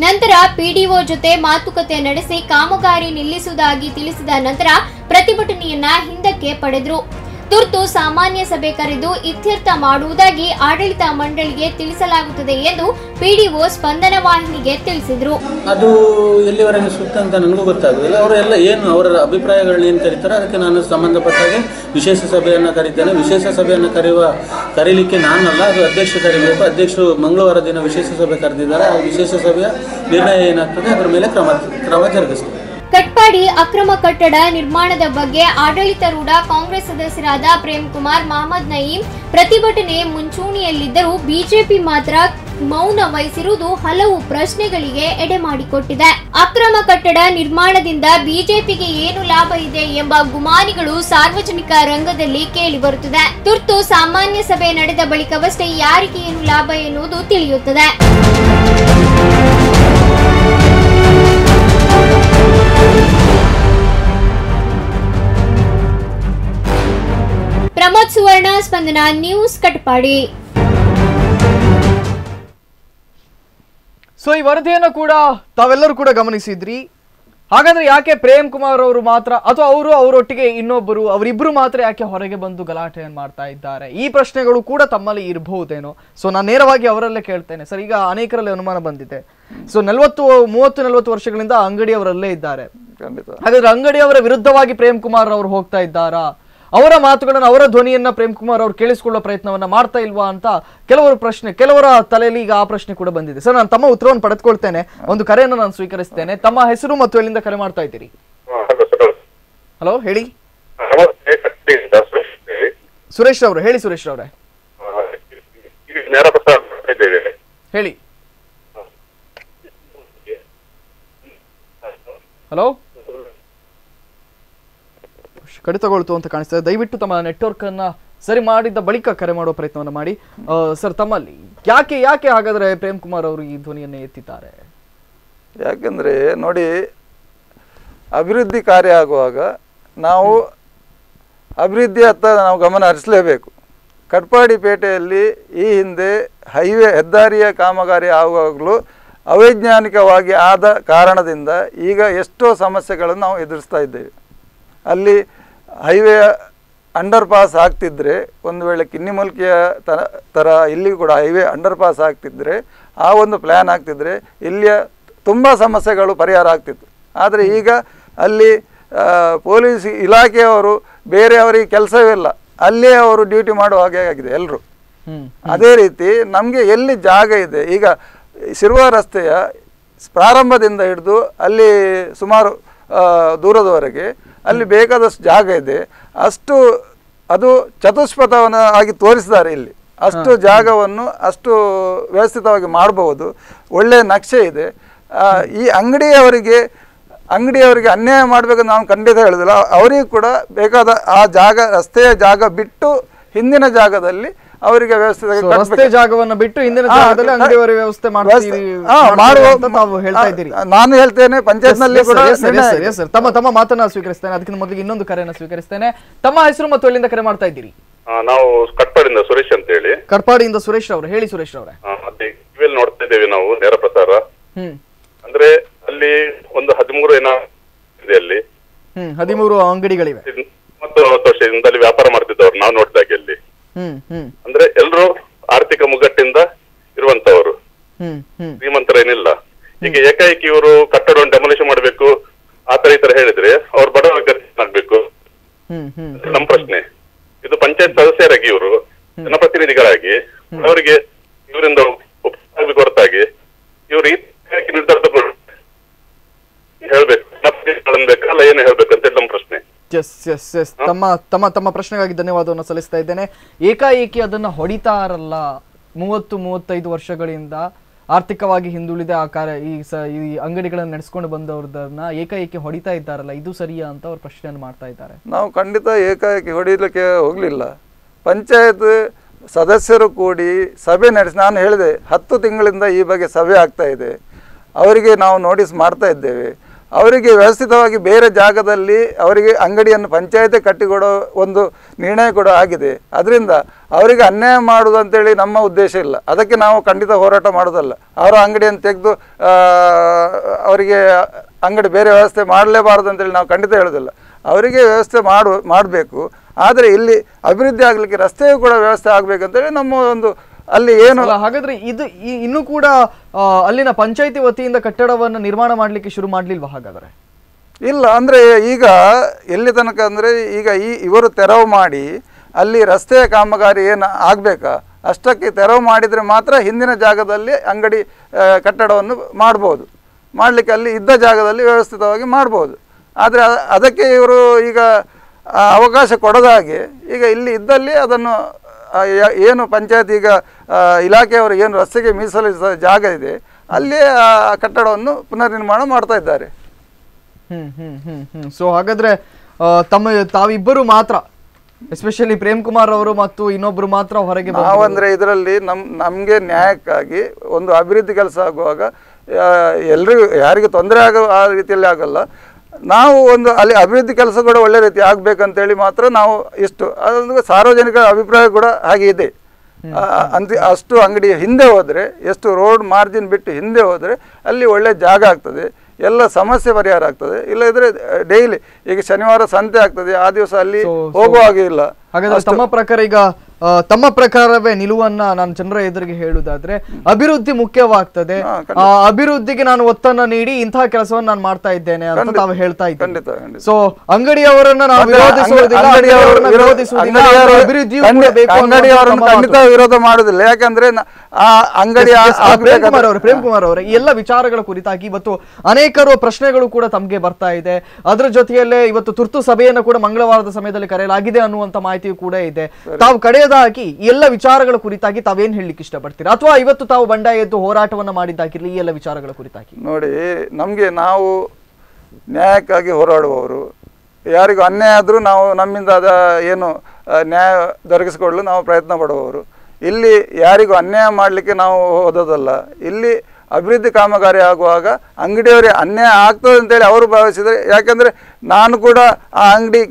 ನಂತರ PDO ಜೊತೆ ಮಾತುಕತೆ ನಡೆಸಿ ಕಾಮಗಾರಿ ನಿಲ್ಲಿಸುವುದಾಗಿ ತಿಳಿಸಿದ ನಂತರ ಪ್ರತಿಭಟನೆಯನ್ನ ಹಿಂದಕ್ಕೆ ಪಡೆದ್ರು. ತುರ್ತು ಸಾಮಾನ್ಯ ಸಭೆ ಕರೆದು ಇತ್ಯರ್ಥ ಮಾಡುವುದಾಗಿ ಆಡಳಿತ ಮಂಡಳಿಗೆ ತಿಳಿಸಲಾಗುತ್ತದೆ ಎಂದು ಪಿಡಿಒ ಸ್ಪಂದನ ವಾಹಿನಿಗೆ ತಿಳಿಸಿದರು. ಅದು ಎಲ್ಲಿವರೆಗೆ ಸೂಕ್ತ ಅಂತ ನನಗೂ ಗೊತ್ತಾಗುದಿಲ್ಲ. ಅವರೆಲ್ಲ ಏನು ಅವರ ಅಭಿಪ್ರಾಯಗಳನ್ನ ಏನು ಕರೀತಾರೆ ಅದಕ್ಕೆ ನಾನು ಸಂಬಂಧಪಟ್ಟಾಗೆ ವಿಶೇಷ ಸಭೆಯನ್ನು ಕರೀತೇನೆ. ವಿಶೇಷ ಸಭೆಯನ್ನು ಕರೀಲಿಕ್ಕೆ ನಾನಲ್ಲ, ಅದು ಅಧ್ಯಕ್ಷರು ಕರೀಬೇಕು. ಅಧ್ಯಕ್ಷರು ಮಂಗಳವಾರ ದಿನ ವಿಶೇಷ ಸಭೆ ಕರೆದಿದ್ದಾರೆ. ಆ ವಿಶೇಷ ಸಭೆಯ ನಿರ್ಣಯ ಏನಾಗ್ತದೆ ಅದರ ಮೇಲೆ ಕ್ರಮ ಜರುಗಿಸ್ತದೆ. ಕಟ್ಪಾಡಿ ಅಕ್ರಮ ಕಟ್ಟಡ ನಿರ್ಮಾಣದ ಬಗ್ಗೆ ಆಡಳಿತಾರೂಢ ಕಾಂಗ್ರೆಸ್ ಸದಸ್ಯರಾದ ಪ್ರೇಮ್ ಕುಮಾರ್, ಮಹಮ್ಮದ್ ನಯೀಂ ಪ್ರತಿಭಟನೆ ಮುಂಚೂಣಿಯಲ್ಲಿದ್ದರೂ ಬಿಜೆಪಿ ಮಾತ್ರ ಮೌನ ವಹಿಸಿರುವುದು ಹಲವು ಪ್ರಶ್ನೆಗಳಿಗೆ ಎಡೆ ಮಾಡಿಕೊಟ್ಟಿದೆ. ಅಕ್ರಮ ಕಟ್ಟಡ ನಿರ್ಮಾಣದಿಂದ ಬಿಜೆಪಿಗೆ ಏನು ಲಾಭ ಇದೆ ಎಂಬ ಗುಮಾನಿಗಳು ಸಾರ್ವಜನಿಕ ರಂಗದಲ್ಲಿ ಕೇಳಿ ಬರುತ್ತಿದೆ. ತುರ್ತು ಸಾಮಾನ್ಯ ಸಭೆ ನಡೆದ ಬಳಿಕವಷ್ಟೇ ಯಾರಿಗೆ ಏನು ಲಾಭ ಎನ್ನುವುದು ತಿಳಿಯುತ್ತದೆ. ಪ್ರಮೋದ್ ಸುವರ್ಣ, ಸ್ಪಂದನ ನ್ಯೂಸ್, ಕಟ್ಪಾಡಿ. ಸೊ ಈ ವರದಿಯನ್ನು ಕೂಡ ತಾವೆಲ್ಲರೂ ಕೂಡ ಗಮನಿಸಿದ್ರಿ. ಹಾಗಾದ್ರೆ ಯಾಕೆ ಪ್ರೇಮ್ ಕುಮಾರ್ ಅವರು ಮಾತ್ರ ಅಥವಾ ಅವರೊಟ್ಟಿಗೆ ಇನ್ನೊಬ್ಬರು ಅವರಿಬ್ರು ಮಾತ್ರ ಯಾಕೆ ಹೊರಗೆ ಬಂದು ಗಲಾಟೆಯನ್ನು ಮಾಡ್ತಾ ಇದ್ದಾರೆ? ಈ ಪ್ರಶ್ನೆಗಳು ಕೂಡ ತಮ್ಮಲ್ಲಿ ಇರಬಹುದೇನೋ. ಸೊ ನಾನು ನೇರವಾಗಿ ಅವರಲ್ಲೇ ಕೇಳ್ತೇನೆ. ಸರ್, ಈಗ ಅನೇಕರಲ್ಲಿ ಅನುಮಾನ ಬಂದಿದೆ. ಸೊ 30-40 ವರ್ಷಗಳಿಂದ ಅಂಗಡಿ ಅವರಲ್ಲೇ ಇದ್ದಾರೆ. ಹಾಗಾದ್ರೆ ಅಂಗಡಿ ಅವರ ವಿರುದ್ಧವಾಗಿ ಪ್ರೇಮ್ ಕುಮಾರ್ ಅವರು ಹೋಗ್ತಾ ಇದ್ದಾರಾ? ಅವರ ಮಾತುಗಳನ್ನು, ಅವರ ಧ್ವನಿಯನ್ನ ಪ್ರೇಮ್ ಕುಮಾರ್ ಅವರು ಕೇಳಿಸಿಕೊಳ್ಳೋ ಪ್ರಯತ್ನವನ್ನ ಮಾಡ್ತಾ ಇಲ್ವಾ ಅಂತ ಕೆಲವರ ತಲೆಯಲ್ಲಿ ಈಗ ಆ ಪ್ರಶ್ನೆ ಕೂಡ ಬಂದಿದೆ. ಸರ್, ನಾನು ತಮ್ಮ ಉತ್ತರವನ್ನು ಪಡೆದುಕೊಳ್ತೇನೆ. ಒಂದು ಕರೆಯನ್ನು ನಾನು ಸ್ವೀಕರಿಸ್ತೇನೆ. ತಮ್ಮ ಹೆಸರು ಮತ್ತು ಎಲ್ಲಿಂದ ಕರೆ ಮಾಡ್ತಾ ಇದ್ದೀರಿ? ಹಲೋ, ಹೇಳಿ. ಸುರೇಶ್ ಅವರು ಹೇಳಿ. ಸುರೇಶ್ ಅವರೇ ಹೇಳಿ. ಹಲೋ, ಕಡಿತಗೊಳ್ತು ಅಂತ ಕಾಣಿಸ್ತದೆ. ದಯವಿಟ್ಟು ತಮ್ಮ ನೆಟ್ವರ್ಕ್ ಅನ್ನ ಸರಿ ಮಾಡಿದ್ದ ಬಳಿಕ ಕರೆ ಮಾಡುವ ಪ್ರಯತ್ನವನ್ನ ಮಾಡಿ. ಸರ್, ತಮ್ಮಲ್ಲಿ ಯಾಕೆ ಹಾಗಾದ್ರೆ ಪ್ರೇಮ್ ಕುಮಾರ್ ಅವರು ಈ ಧ್ವನಿಯನ್ನೇ ಎತ್ತಿದ್ದಾರೆ? ಯಾಕೆಂದ್ರೆ ನೋಡಿ, ಅಭಿವೃದ್ಧಿ ಕಾರ್ಯ ಆಗುವಾಗ ನಾವು ಅಭಿವೃದ್ಧಿಯತ್ತ ನಾವು ಗಮನ ಹರಿಸಲೇಬೇಕು. ಕಟ್ಪಾಡಿ ಪೇಟೆಯಲ್ಲಿ ಈ ಹಿಂದೆ ಹೈವೇ ಹೆದ್ದಾರಿಯ ಕಾಮಗಾರಿ ಆಗುವಾಗಲೂ ಅವೈಜ್ಞಾನಿಕವಾಗಿ ಆದ ಕಾರಣದಿಂದ ಈಗ ಎಷ್ಟೋ ಸಮಸ್ಯೆಗಳನ್ನು ನಾವು ಎದುರಿಸ್ತಾ ಇದ್ದೇವೆ. ಅಲ್ಲಿ ಹೈವೇ ಅಂಡರ್ ಪಾಸ್ ಆಗ್ತಿದ್ರೆ, ಒಂದು ವೇಳೆ ಕಿನ್ನಿಮೂಲ್ಕಿಯ ಥರ ಇಲ್ಲಿ ಕೂಡ ಹೈವೇ ಅಂಡರ್ ಪಾಸ್ ಆಗ್ತಿದ್ರೆ, ಆ ಒಂದು ಪ್ಲ್ಯಾನ್ ಆಗ್ತಿದ್ರೆ ಇಲ್ಲಿಯ ತುಂಬ ಸಮಸ್ಯೆಗಳು ಪರಿಹಾರ ಆಗ್ತಿತ್ತು. ಆದರೆ ಈಗ ಅಲ್ಲಿ ಪೊಲೀಸ್ ಇಲಾಖೆಯವರು ಬೇರೆಯವರಿಗೆ ಕೆಲಸವೇ ಇಲ್ಲ, ಅಲ್ಲೇ ಅವರು ಡ್ಯೂಟಿ ಮಾಡುವ ಹಾಗೆ ಆಗಿದೆ ಎಲ್ಲರೂ. ಅದೇ ರೀತಿ ನಮಗೆ ಎಲ್ಲಿ ಜಾಗ ಇದೆ, ಈಗ ಶಿರ್ವ ರಸ್ತೆಯ ಪ್ರಾರಂಭದಿಂದ ಹಿಡಿದು ಅಲ್ಲಿ ಸುಮಾರು ದೂರದವರೆಗೆ ಅಲ್ಲಿ ಬೇಕಾದಷ್ಟು ಜಾಗ ಇದೆ. ಅಷ್ಟು ಅದು ಚತುಷ್ಪಥವನ್ನು ಆಗಿ ತೋರಿಸಿದ್ದಾರೆ ಇಲ್ಲಿ. ಅಷ್ಟು ಜಾಗವನ್ನು ಅಷ್ಟು ವ್ಯವಸ್ಥಿತವಾಗಿ ಮಾಡಬಹುದು. ಒಳ್ಳೆಯ ನಕ್ಷೆ ಇದೆ. ಈ ಅಂಗಡಿಯವರಿಗೆ ಅನ್ಯಾಯ ಮಾಡಬೇಕಂತ ನಾನು ಖಂಡಿತ ಹೇಳೋದಿಲ್ಲ. ಅವರಿಗೂ ಕೂಡ ಬೇಕಾದ ಆ ಜಾಗ, ರಸ್ತೆಯ ಜಾಗ ಬಿಟ್ಟು ಹಿಂದಿನ ಜಾಗದಲ್ಲಿ ಅವರಿಗೆ ವ್ಯವಸ್ಥೆ ಜಾಗವನ್ನು ಬಿಟ್ಟು ಹಿಂದಿನ ಜಾಗದಲ್ಲಿ ಅಂಗಡಿಯವರ ವ್ಯವಸ್ಥೆ ನಾನು ಹೇಳ್ತೇನೆ. ಪಂಚಾಯತ್ನಲ್ಲಿ ತಮ್ಮ ಮಾತನ್ನ ಸ್ವೀಕರಿಸ್ತೇನೆ. ಅದಕ್ಕಿಂತ ಮೊದಲಿಗೆ ಇನ್ನೊಂದು ಕರೆಯನ್ನು ಸ್ವೀಕರಿಸ್ತೇನೆ. ತಮ್ಮ ಹೆಸರು ಮತ್ತು ಎಲ್ಲಿಂದ ಕರೆ ಮಾಡ್ತಾ ಇದ್ದೀರಿ? ನಾವು ಕಟ್ಪಾಡಿಯಿಂದ ಸುರೇಶ್ ಅಂತ ಹೇಳಿ. ಕಟ್ಪಾಡಿಯಿಂದ ಸುರೇಶ್ ಅವರು ಹೇಳಿ. ಸುರೇಶ್ ಅವರೇ, ನೋಡ್ತಾ ಇದ್ದೇವೆ ನಾವು ನೇರ ಪ್ರಸಾರ. ಅಂದ್ರೆ ಅಲ್ಲಿ ಒಂದು 13 ಏನೋ ಇದೆ, ಅಲ್ಲಿ 13 ಅಂಗಡಿಗಳಿವೆ. 30 ವರ್ಷದಿಂದ ಅಲ್ಲಿ ವ್ಯಾಪಾರ ಮಾಡ್ತಿದ್ದವ್ರು ನಾವು ನೋಡಿದಾಗ ಅಲ್ಲಿ. ಅಂದ್ರೆ ಎಲ್ರು ಆರ್ಥಿಕ ಮುಗ್ಗಟ್ಟಿಂದ ಇರುವಂತವರು, ಶ್ರೀಮಂತರೇನಿಲ್ಲ. ಈಗ ಏಕಾಏಕಿ ಇವರು ಕಟ್ಟಡವನ್ನು ಡೆಮೊಲಿಷನ್ ಮಾಡ್ಬೇಕು ಆತರ ಈ ತರ ಹೇಳಿದ್ರೆ ಅವ್ರು ಬಡವರ ಆಗ್ಬೇಕು. ನಮ್ಮ ಪ್ರಶ್ನೆ ಇದು. ಪಂಚಾಯತ್ ಸದಸ್ಯರಾಗಿ ಇವರು ಜನಪ್ರತಿನಿಧಿಗಳಾಗಿ ಅವರಿಗೆ ಇವರಿಂದ ಉಪಯೋಗ ಹೊರತಾಗಿ ಇವರು ಈ ನಿರ್ಧಾರ ತಗೊಂಡು ಹೇಳ್ಬೇಕು ಅಲ್ಲ ಏನು ಹೇಳ್ಬೇಕು ಅಂತ ನಮ್ಮ ಪ್ರಶ್ನೆ. ತಮ್ಮ ಪ್ರಶ್ನೆಗಾಗಿ ಧನ್ಯವಾದವನ್ನು ಸಲ್ಲಿಸ್ತಾ ಇದ್ದೇನೆ. ಏಕಾಏಕಿ ಅದನ್ನ ಹೊಡಿತಾರಲ್ಲ, 30-35 ವರ್ಷಗಳಿಂದ ಆರ್ಥಿಕವಾಗಿ ಹಿಂದುಳಿದ ಈ ಅಂಗಡಿಗಳನ್ನು ನಡೆಸ್ಕೊಂಡು ಬಂದವ್ರನ್ನ ಏಕಾಏಕಿ ಹೊಡಿತಾ ಇದ್ದಾರಲ್ಲ, ಇದು ಸರಿಯಾ ಅಂತ ಅವ್ರ ಪ್ರಶ್ನೆಯನ್ನು ಮಾಡ್ತಾ ಇದ್ದಾರೆ. ನಾವು ಖಂಡಿತ ಏಕಾಏಕಿ ಹೊಡಿಲಿಕ್ಕೆ ಹೋಗ್ಲಿಲ್ಲ. ಪಂಚಾಯತ್ ಸದಸ್ಯರು ಕೂಡಿ ಸಭೆ ನಡೆಸಿ, ನಾನು ಹೇಳಿದೆ 10 ತಿಂಗಳಿಂದ ಈ ಬಗ್ಗೆ ಸಭೆ ಆಗ್ತಾ ಇದೆ. ಅವರಿಗೆ ನಾವು ನೋಟಿಸ್ ಮಾಡ್ತಾ ಇದ್ದೇವೆ. ಅವರಿಗೆ ವ್ಯವಸ್ಥಿತವಾಗಿ ಬೇರೆ ಜಾಗದಲ್ಲಿ ಅವರಿಗೆ ಅಂಗಡಿಯನ್ನು ಪಂಚಾಯತೆ ಕಟ್ಟಿಕೊಡೋ ಒಂದು ನಿರ್ಣಯ ಕೂಡ ಆಗಿದೆ. ಅದರಿಂದ ಅವರಿಗೆ ಅನ್ಯಾಯ ಮಾಡುವುದು ಅಂತೇಳಿ ನಮ್ಮ ಉದ್ದೇಶ ಇಲ್ಲ. ಅದಕ್ಕೆ ನಾವು ಖಂಡಿತ ಹೋರಾಟ ಮಾಡೋದಲ್ಲ. ಅವರ ಅಂಗಡಿಯನ್ನು ತೆಗೆದು ಅವರಿಗೆ ಅಂಗಡಿ ಬೇರೆ ವ್ಯವಸ್ಥೆ ಮಾಡಲೇಬಾರದು ಅಂತೇಳಿ ನಾವು ಖಂಡಿತ ಹೇಳೋದಿಲ್ಲ. ಅವರಿಗೆ ವ್ಯವಸ್ಥೆ ಮಾಡಬೇಕು. ಆದರೆ ಇಲ್ಲಿ ಅಭಿವೃದ್ಧಿ ಆಗಲಿಕ್ಕೆ ರಸ್ತೆಯೂ ಕೂಡ ವ್ಯವಸ್ಥೆ ಆಗಬೇಕಂತೇಳಿ ನಮ್ಮ ಒಂದು ಅಲ್ಲಿ ಏನು. ಹಾಗಾದ್ರೆ ಇದು ಇನ್ನೂ ಕೂಡ ಅಲ್ಲಿನ ಪಂಚಾಯಿತಿ ವತಿಯಿಂದ ಕಟ್ಟಡವನ್ನು ನಿರ್ಮಾಣ ಮಾಡಲಿಕ್ಕೆ ಶುರು ಮಾಡಲಿಲ್ವಾ? ಹಾಗಾದ್ರೆ ಇಲ್ಲ, ಅಂದರೆ ಈಗ ಎಲ್ಲಿ ತನಕ ಅಂದರೆ ಈಗ ಇವರು ತೆರವು ಮಾಡಿ ಅಲ್ಲಿ ರಸ್ತೆಯ ಕಾಮಗಾರಿ ಏನು ಆಗಬೇಕಾ ಅಷ್ಟಕ್ಕೆ ತೆರವು ಮಾಡಿದರೆ ಮಾತ್ರ ಹಿಂದಿನ ಜಾಗದಲ್ಲಿ ಅಂಗಡಿ ಕಟ್ಟಡವನ್ನು ಮಾಡ್ಬೋದು, ಮಾಡಲಿಕ್ಕೆ ಅಲ್ಲಿ ಇದ್ದ ಜಾಗದಲ್ಲಿ ವ್ಯವಸ್ಥಿತವಾಗಿ ಮಾಡ್ಬೋದು. ಆದರೆ ಅದಕ್ಕೆ ಇವರು ಈಗ ಅವಕಾಶ ಕೊಡದ ಹಾಗೆ ಈಗ ಇಲ್ಲಿ ಇದ್ದಲ್ಲಿ ಅದನ್ನು ಏನು ಪಂಚಾಯತ್ ಈಗ ಇಲಾಖೆಯವರು ಏನು ರಸ್ತೆಗೆ ಮೀಸಲಿಸಿದ ಜಾಗ ಇದೆ ಅಲ್ಲೇ ಆ ಕಟ್ಟಡವನ್ನು ಪುನರ್ನಿರ್ಮಾಣ ಮಾಡ್ತಾ ಇದ್ದಾರೆ. ಸೊ ಹಾಗಾದ್ರೆ ತಾವಿಬ್ಬರು ಮಾತ್ರ, ಎಸ್ಪೆಷಲಿ ಪ್ರೇಮ್ ಕುಮಾರ್ ಅವರು ಮತ್ತು ಇನ್ನೊಬ್ರು ಮಾತ್ರ ಹೊರಗೆ ನಾವಂದ್ರೆ ಇದರಲ್ಲಿ ನಮಗೆ ನ್ಯಾಯಕ್ಕಾಗಿ ಒಂದು ಅಭಿವೃದ್ಧಿ ಕೆಲಸ ಆಗುವಾಗ ಎಲ್ರಿಗೂ ಯಾರಿಗೂ ತೊಂದರೆ ಆಗೋ ಆ ರೀತಿಯಲ್ಲಿ ಆಗಲ್ಲ. ನಾವು ಒಂದು ಅಲ್ಲಿ ಅಭಿವೃದ್ಧಿ ಕೆಲಸ ಕೂಡ ಒಳ್ಳೆ ರೀತಿ ಆಗ್ಬೇಕಂತೇಳಿ ಮಾತ್ರ ನಾವು ಇಷ್ಟು ಅದೊಂದು ಸಾರ್ವಜನಿಕ ಅಭಿಪ್ರಾಯ ಕೂಡ ಹಾಗೆ ಇದೆ. ಅಷ್ಟು ಅಂಗಡಿ ಹಿಂದೆ ಹೋದರೆ, ಎಷ್ಟು ರೋಡ್ ಮಾರ್ಜಿನ್ ಬಿಟ್ಟು ಹಿಂದೆ ಹೋದರೆ ಅಲ್ಲಿ ಒಳ್ಳೆ ಜಾಗ ಆಗ್ತದೆ, ಎಲ್ಲ ಸಮಸ್ಯೆ ಪರಿಹಾರ ಆಗ್ತದೆ. ಇಲ್ಲದಿದ್ರೆ ಡೈಲಿ ಈಗ ಶನಿವಾರ ಸಂತೆ ಆಗ್ತದೆ, ಆ ದಿವಸ ಅಲ್ಲಿ ಹೋಗುವ ಹಾಗೆ ಇಲ್ಲ. ಹಾಗಾದ್ರೆ ತಮ್ಮ ಪ್ರಕಾರವೇ ನಿಲುವನ್ನ ನಾನು ಜನರ ಎದುರಿಗೆ ಹೇಳುವುದಾದ್ರೆ ಅಭಿವೃದ್ಧಿ ಮುಖ್ಯವಾಗ್ತದೆ, ಅಭಿವೃದ್ಧಿಗೆ ನಾನು ಒತ್ತನ್ನ ನೀಡಿ ಇಂತಹ ಕೆಲಸವನ್ನು ನಾನು ಮಾಡ್ತಾ ಇದ್ದೇನೆ ಅಂತ ತಾವು ಹೇಳ್ತಾ ಇದ್ದೇನೆ. ಸೊ ಅಂಗಡಿಯವರನ್ನ ನಾವು ಖಂಡಿತ ವಿರೋಧ ಮಾಡುದಿಲ್ಲ. ಯಾಕಂದ್ರೆ ಪ್ರೇಮ್ ಕುಮಾರ್ ಅವರೇ, ಈ ಎಲ್ಲ ವಿಚಾರಗಳ ಕುರಿತಾಗಿ ಇವತ್ತು ಅನೇಕರು ಪ್ರಶ್ನೆಗಳು ಕೂಡ ತಮಗೆ ಬರ್ತಾ ಇದೆ. ಅದರ ಜೊತೆಯಲ್ಲೇ ಇವತ್ತು ತುರ್ತು ಸಭೆಯನ್ನು ಕೂಡ ಮಂಗಳವಾರದ ಸಮಯದಲ್ಲಿ ಕರೆಯಲಾಗಿದೆ ಅನ್ನುವಂತ ಮಾಹಿತಿಯು ಕೂಡ ಇದೆ. ತಾವು ಕಡೆಯದಾಗಿ ಈ ಎಲ್ಲ ವಿಚಾರಗಳ ಕುರಿತಾಗಿ ತಾವೇನ್ ಹೇಳಲಿಕ್ಕೆ ಇಷ್ಟಪಡ್ತೀರಾ, ಅಥವಾ ಇವತ್ತು ತಾವು ಬಂಡಾಯ ಎದ್ದು ಹೋರಾಟವನ್ನ ಮಾಡಿದ್ದಾಗಿರ್ಲಿ ಈ ಎಲ್ಲ ವಿಚಾರಗಳ ಕುರಿತಾಗಿ? ನೋಡಿ, ನಮ್ಗೆ ನಾವು ನ್ಯಾಯಕ್ಕಾಗಿ ಹೋರಾಡುವವರು, ಯಾರಿಗೂ ಅನ್ಯಾಯ ಆದ್ರೂ ನಾವು ನಮ್ಮಿಂದ ಏನು ನ್ಯಾಯ ದೊರಕಿಸಿಕೊಳ್ಳಲು ನಾವು ಪ್ರಯತ್ನ ಪಡುವವರು. ಇಲ್ಲಿ ಯಾರಿಗೂ ಅನ್ಯಾಯ ಮಾಡಲಿಕ್ಕೆ ನಾವು ಓದೋದಲ್ಲ. ಇಲ್ಲಿ ಅಭಿವೃದ್ಧಿ ಕಾಮಗಾರಿ ಆಗುವಾಗ ಅಂಗಡಿಯವರಿಗೆ ಅನ್ಯಾಯ ಆಗ್ತದೆ ಅಂತೇಳಿ ಅವರು ಭಾವಿಸಿದರೆ, ಯಾಕೆಂದರೆ ನಾನು ಕೂಡ ಆ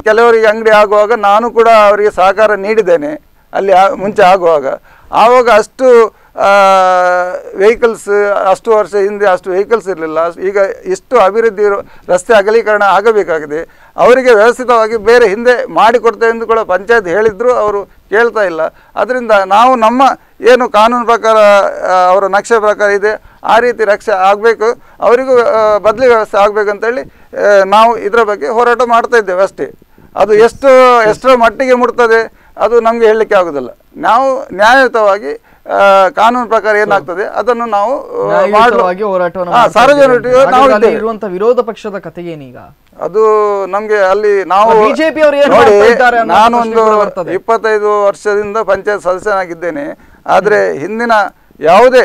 ಕೆಲವರಿಗೆ ಅಂಗಡಿ ಆಗುವಾಗ ನಾನು ಕೂಡ ಅವರಿಗೆ ಸಹಕಾರ ನೀಡಿದ್ದೇನೆ ಅಲ್ಲಿ ಮುಂಚೆ ಆಗುವಾಗ. ಆವಾಗ ಅಷ್ಟು ವೆಹಿಕಲ್ಸ್, ಅಷ್ಟು ವರ್ಷ ಹಿಂದೆ ಅಷ್ಟು ವೆಹಿಕಲ್ಸ್ ಇರಲಿಲ್ಲ. ಈಗ ಇಷ್ಟು ಅಭಿವೃದ್ಧಿ ರಸ್ತೆ ಅಗಲೀಕರಣ ಆಗಬೇಕಾಗಿದೆ. ಅವರಿಗೆ ವ್ಯವಸ್ಥಿತವಾಗಿ ಬೇರೆ ಹಿಂದೆ ಮಾಡಿಕೊಡ್ತೇವೆ ಎಂದು ಕೂಡ ಪಂಚಾಯತ್ ಹೇಳಿದ್ರು, ಅವರು ಕೇಳ್ತಾ ಇಲ್ಲ. ಅದರಿಂದ ನಾವು ನಮ್ಮ ಏನು ಕಾನೂನು ಪ್ರಕಾರ ಅವರ ನಕ್ಷೆ ಪ್ರಕಾರ ಇದೆ ಆ ರೀತಿ ರಕ್ಷೆ ಆಗಬೇಕು, ಅವರಿಗೂ ಬದಲಿ ವ್ಯವಸ್ಥೆ ಆಗಬೇಕಂತೇಳಿ ನಾವು ಇದರ ಬಗ್ಗೆ ಹೋರಾಟ ಮಾಡ್ತಾ ಇದ್ದೇವೆ ಅಷ್ಟೇ. ಅದು ಎಷ್ಟರ ಮಟ್ಟಿಗೆ ಮುಟ್ತದೆ ಅದು ನಮಗೆ ಹೇಳಲಿಕ್ಕೆ ಆಗೋದಿಲ್ಲ. ನಾವು ನ್ಯಾಯಯುತವಾಗಿ ಕಾನೂನು ಪ್ರಕಾರ ಏನಾಗ್ತದೆ ಅದನ್ನು ನಾವು ಸಾರ್ವಜನಿಕರಿಗೆ ಇರುವಂತಹ ವಿರೋಧ ಪಕ್ಷದ ಕಥೆ ಏನೀಗ? ಅದು ನಮ್ಗೆ ಅಲ್ಲಿ ನಾವು ನಾನೊಂದು 25 ವರ್ಷದಿಂದ ಪಂಚಾಯತ್ ಸದಸ್ಯನಾಗಿದ್ದೇನೆ. ಆದರೆ ಹಿಂದಿನ ಯಾವುದೇ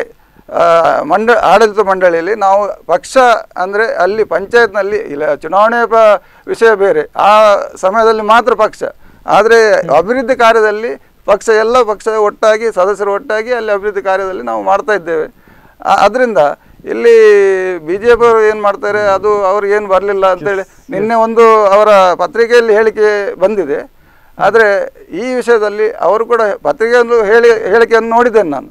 ಆಡಳಿತ ಮಂಡಳಿಯಲ್ಲಿ ನಾವು ಪಕ್ಷ ಅಂದರೆ ಅಲ್ಲಿ ಪಂಚಾಯತ್ನಲ್ಲಿ ಇಲ್ಲ, ಚುನಾವಣೆಯ ವಿಷಯ ಬೇರೆ, ಆ ಸಮಯದಲ್ಲಿ ಮಾತ್ರ ಪಕ್ಷ. ಆದರೆ ಅಭಿವೃದ್ಧಿ ಕಾರ್ಯದಲ್ಲಿ ಎಲ್ಲ ಪಕ್ಷ ಒಟ್ಟಾಗಿ, ಸದಸ್ಯರು ಒಟ್ಟಾಗಿ ಅಲ್ಲಿ ಅಭಿವೃದ್ಧಿ ಕಾರ್ಯದಲ್ಲಿ ನಾವು ಮಾಡ್ತಾ ಇದ್ದೇವೆ. ಅದರಿಂದ ಇಲ್ಲಿ BJP ಅವರು ಏನು ಮಾಡ್ತಾರೆ ಅದು ಅವ್ರಿಗೇನು ಬರಲಿಲ್ಲ ಅಂತೇಳಿ ನಿನ್ನೆ ಒಂದು ಅವರ ಪತ್ರಿಕೆಯಲ್ಲಿ ಹೇಳಿಕೆ ಬಂದಿದೆ. ಆದರೆ ಈ ವಿಷಯದಲ್ಲಿ ಅವರು ಕೂಡ ಪತ್ರಿಕೆಯನ್ನು ಹೇಳಿಕೆಯನ್ನು ನೋಡಿದ್ದೇನೆ ನಾನು.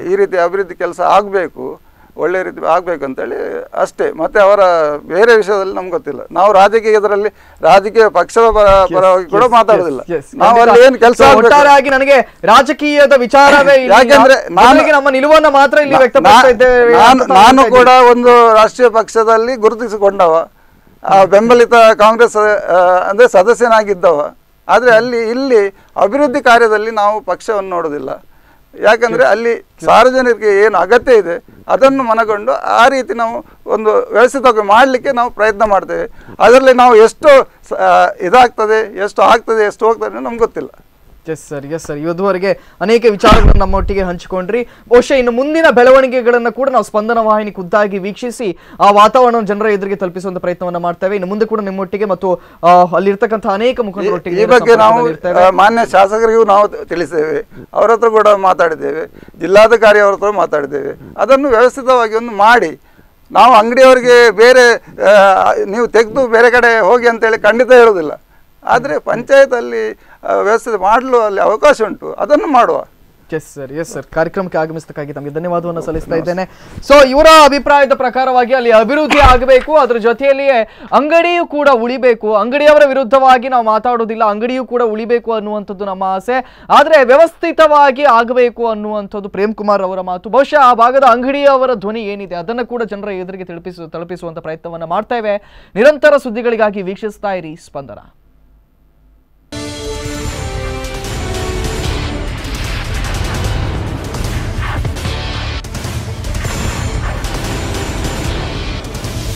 ಈ ರೀತಿ ಅಭಿವೃದ್ಧಿ ಕೆಲಸ ಆಗಬೇಕು, ಒಳ್ಳೆ ರೀತಿ ಆಗಬೇಕಂತೇಳಿ ಅಷ್ಟೇ. ಮತ್ತು ಅವರ ಬೇರೆ ವಿಷಯದಲ್ಲಿ ನಮ್ಗೆ ಗೊತ್ತಿಲ್ಲ. ನಾವು ರಾಜಕೀಯ ಪಕ್ಷದ ಪರವಾಗಿ ಕೂಡ ಮಾತಾಡೋದಿಲ್ಲ. ನಾವು ಅಲ್ಲಿ ಏನು ಕೆಲಸ ಒಟ್ಟಾರೆಯಾಗಿ ನನಗೆ ರಾಜಕೀಯದ ವಿಚಾರವೇ ಇಲ್ಲ, ಯಾಕೆಂದ್ರೆ ನಮ್ಮ ನಿಲುವನ್ನು ಮಾತ್ರ ಇಲ್ಲಿ ವ್ಯಕ್ತಪಡಿಸ್ತಾ ಇದ್ದೇವೆ. ನಾನು ಕೂಡ ಒಂದು ರಾಷ್ಟ್ರೀಯ ಪಕ್ಷದಲ್ಲಿ ಗುರುತಿಸಿಕೊಂಡವ, ಬೆಂಬಲಿತ ಕಾಂಗ್ರೆಸ್ ಅಂದರೆ ಸದಸ್ಯನಾಗಿದ್ದವ. ಆದರೆ ಇಲ್ಲಿ ಅಭಿವೃದ್ಧಿ ಕಾರ್ಯದಲ್ಲಿ ನಾವು ಪಕ್ಷವನ್ನು ನೋಡೋದಿಲ್ಲ. ಯಾಕಂದರೆ ಅಲ್ಲಿ ಸಾರ್ವಜನಿಕರಿಗೆ ಏನು ಅಗತ್ಯ ಇದೆ ಅದನ್ನು ಮನಗೊಂಡು ಆ ರೀತಿ ನಾವು ಒಂದು ವ್ಯವಸ್ಥಿತವಾಗಿ ಮಾಡಲಿಕ್ಕೆ ನಾವು ಪ್ರಯತ್ನ ಮಾಡ್ತೇವೆ. ಅದರಲ್ಲಿ ನಾವು ಎಷ್ಟು ಇದಾಗ್ತದೆ, ಎಷ್ಟು ಆಗ್ತದೆ, ಎಷ್ಟು ಹೋಗ್ತದೆ ನಮ್ಗೆ ಗೊತ್ತಿಲ್ಲ. Yes sir. ಇದುವರೆಗೆ ಅನೇಕ ವಿಚಾರಗಳನ್ನು ನಮ್ಮೊಟ್ಟಿಗೆ ಹಂಚಿಕೊಂಡ್ರಿ. ಬಹುಶಃ ಇನ್ನು ಮುಂದಿನ ಬೆಳವಣಿಗೆಗಳನ್ನು ಕೂಡ ನಾವು ಸ್ಪಂದನ ವಾಹಿನಿ ಖುದ್ದಾಗಿ ವೀಕ್ಷಿಸಿ ಆ ವಾತಾವರಣವನ್ನು ಜನರ ಎದುರಿಗೆ ತಲುಪಿಸುವಂತ ಪ್ರಯತ್ನವನ್ನು ಮಾಡ್ತೇವೆ. ಇನ್ನು ಮುಂದೆ ಕೂಡ ನಿಮ್ಮೊಟ್ಟಿಗೆ ಮತ್ತು ಅಲ್ಲಿರ್ತಕ್ಕಂಥ ಅನೇಕ ಮುಖಂಡರೊಟ್ಟಿಗೆ ಈ ಬಗ್ಗೆ ನಾವು ಮಾನ್ಯ ಶಾಸಕರಿಗೂ ನಾವು ತಿಳಿಸ್ತೇವೆ, ಅವರ ಹತ್ರ ಕೂಡ ಮಾತಾಡಿದ್ದೇವೆ, ಜಿಲ್ಲಾಧಿಕಾರಿ ಅವರ ಹತ್ರ ಮಾತಾಡಿದ್ದೇವೆ. ಅದನ್ನು ವ್ಯವಸ್ಥಿತವಾಗಿ ಒಂದು ಮಾಡಿ ನಾವು ಅಂಗಡಿಯವರಿಗೆ ಬೇರೆ ನೀವು ತೆಗೆದು ಬೇರೆ ಕಡೆ ಹೋಗಿ ಅಂತೇಳಿ ಖಂಡಿತ ಹೇಳೋದಿಲ್ಲ. ಆದರೆ ಪಂಚಾಯತಲ್ಲಿ ವ್ಯವಸ್ಥೆ ಮಾಡಲು ಅಲ್ಲಿ ಅವಕಾಶ ಉಂಟು, ಅದನ್ನು ಮಾಡುವ. ಎಸ್ ಸರ್ ಕಾರ್ಯಕ್ರಮಕ್ಕೆ ಆಗಮಿಸಕ್ಕಾಗಿ ತಮಗೆ ಧನ್ಯವಾದವನ್ನು ಸಲ್ಲಿಸ್ತಾ ಇದ್ದೇನೆ. ಸೊ ಇವರ ಅಭಿಪ್ರಾಯದ ಪ್ರಕಾರವಾಗಿ ಅಲ್ಲಿ ಅಭಿವೃದ್ಧಿ ಆಗಬೇಕು, ಅದ್ರ ಜೊತೆಯಲ್ಲಿಯೇ ಅಂಗಡಿಯೂ ಕೂಡ ಉಳಿಬೇಕು. ಅಂಗಡಿಯವರ ವಿರುದ್ಧವಾಗಿ ನಾವು ಮಾತಾಡೋದಿಲ್ಲ, ಅಂಗಡಿಯೂ ಕೂಡ ಉಳಿಬೇಕು ಅನ್ನುವಂಥದ್ದು ನಮ್ಮ ಆಸೆ. ಆದರೆ ವ್ಯವಸ್ಥಿತವಾಗಿ ಆಗಬೇಕು ಅನ್ನುವಂಥದ್ದು ಪ್ರೇಮ್ ಕುಮಾರ್ ಅವರ ಮಾತು. ಬಹುಶಃ ಆ ಭಾಗದ ಅಂಗಡಿಯವರ ಧ್ವನಿ ಏನಿದೆ ಅದನ್ನು ಕೂಡ ಜನರ ಎದುರಿಗೆ ತಲುಪಿಸುವಂತ ಪ್ರಯತ್ನವನ್ನ ಮಾಡ್ತೇವೆ. ನಿರಂತರ ಸುದ್ದಿಗಳಿಗಾಗಿ ವೀಕ್ಷಿಸ್ತಾ ಇರಿ ಸ್ಪಂದನ.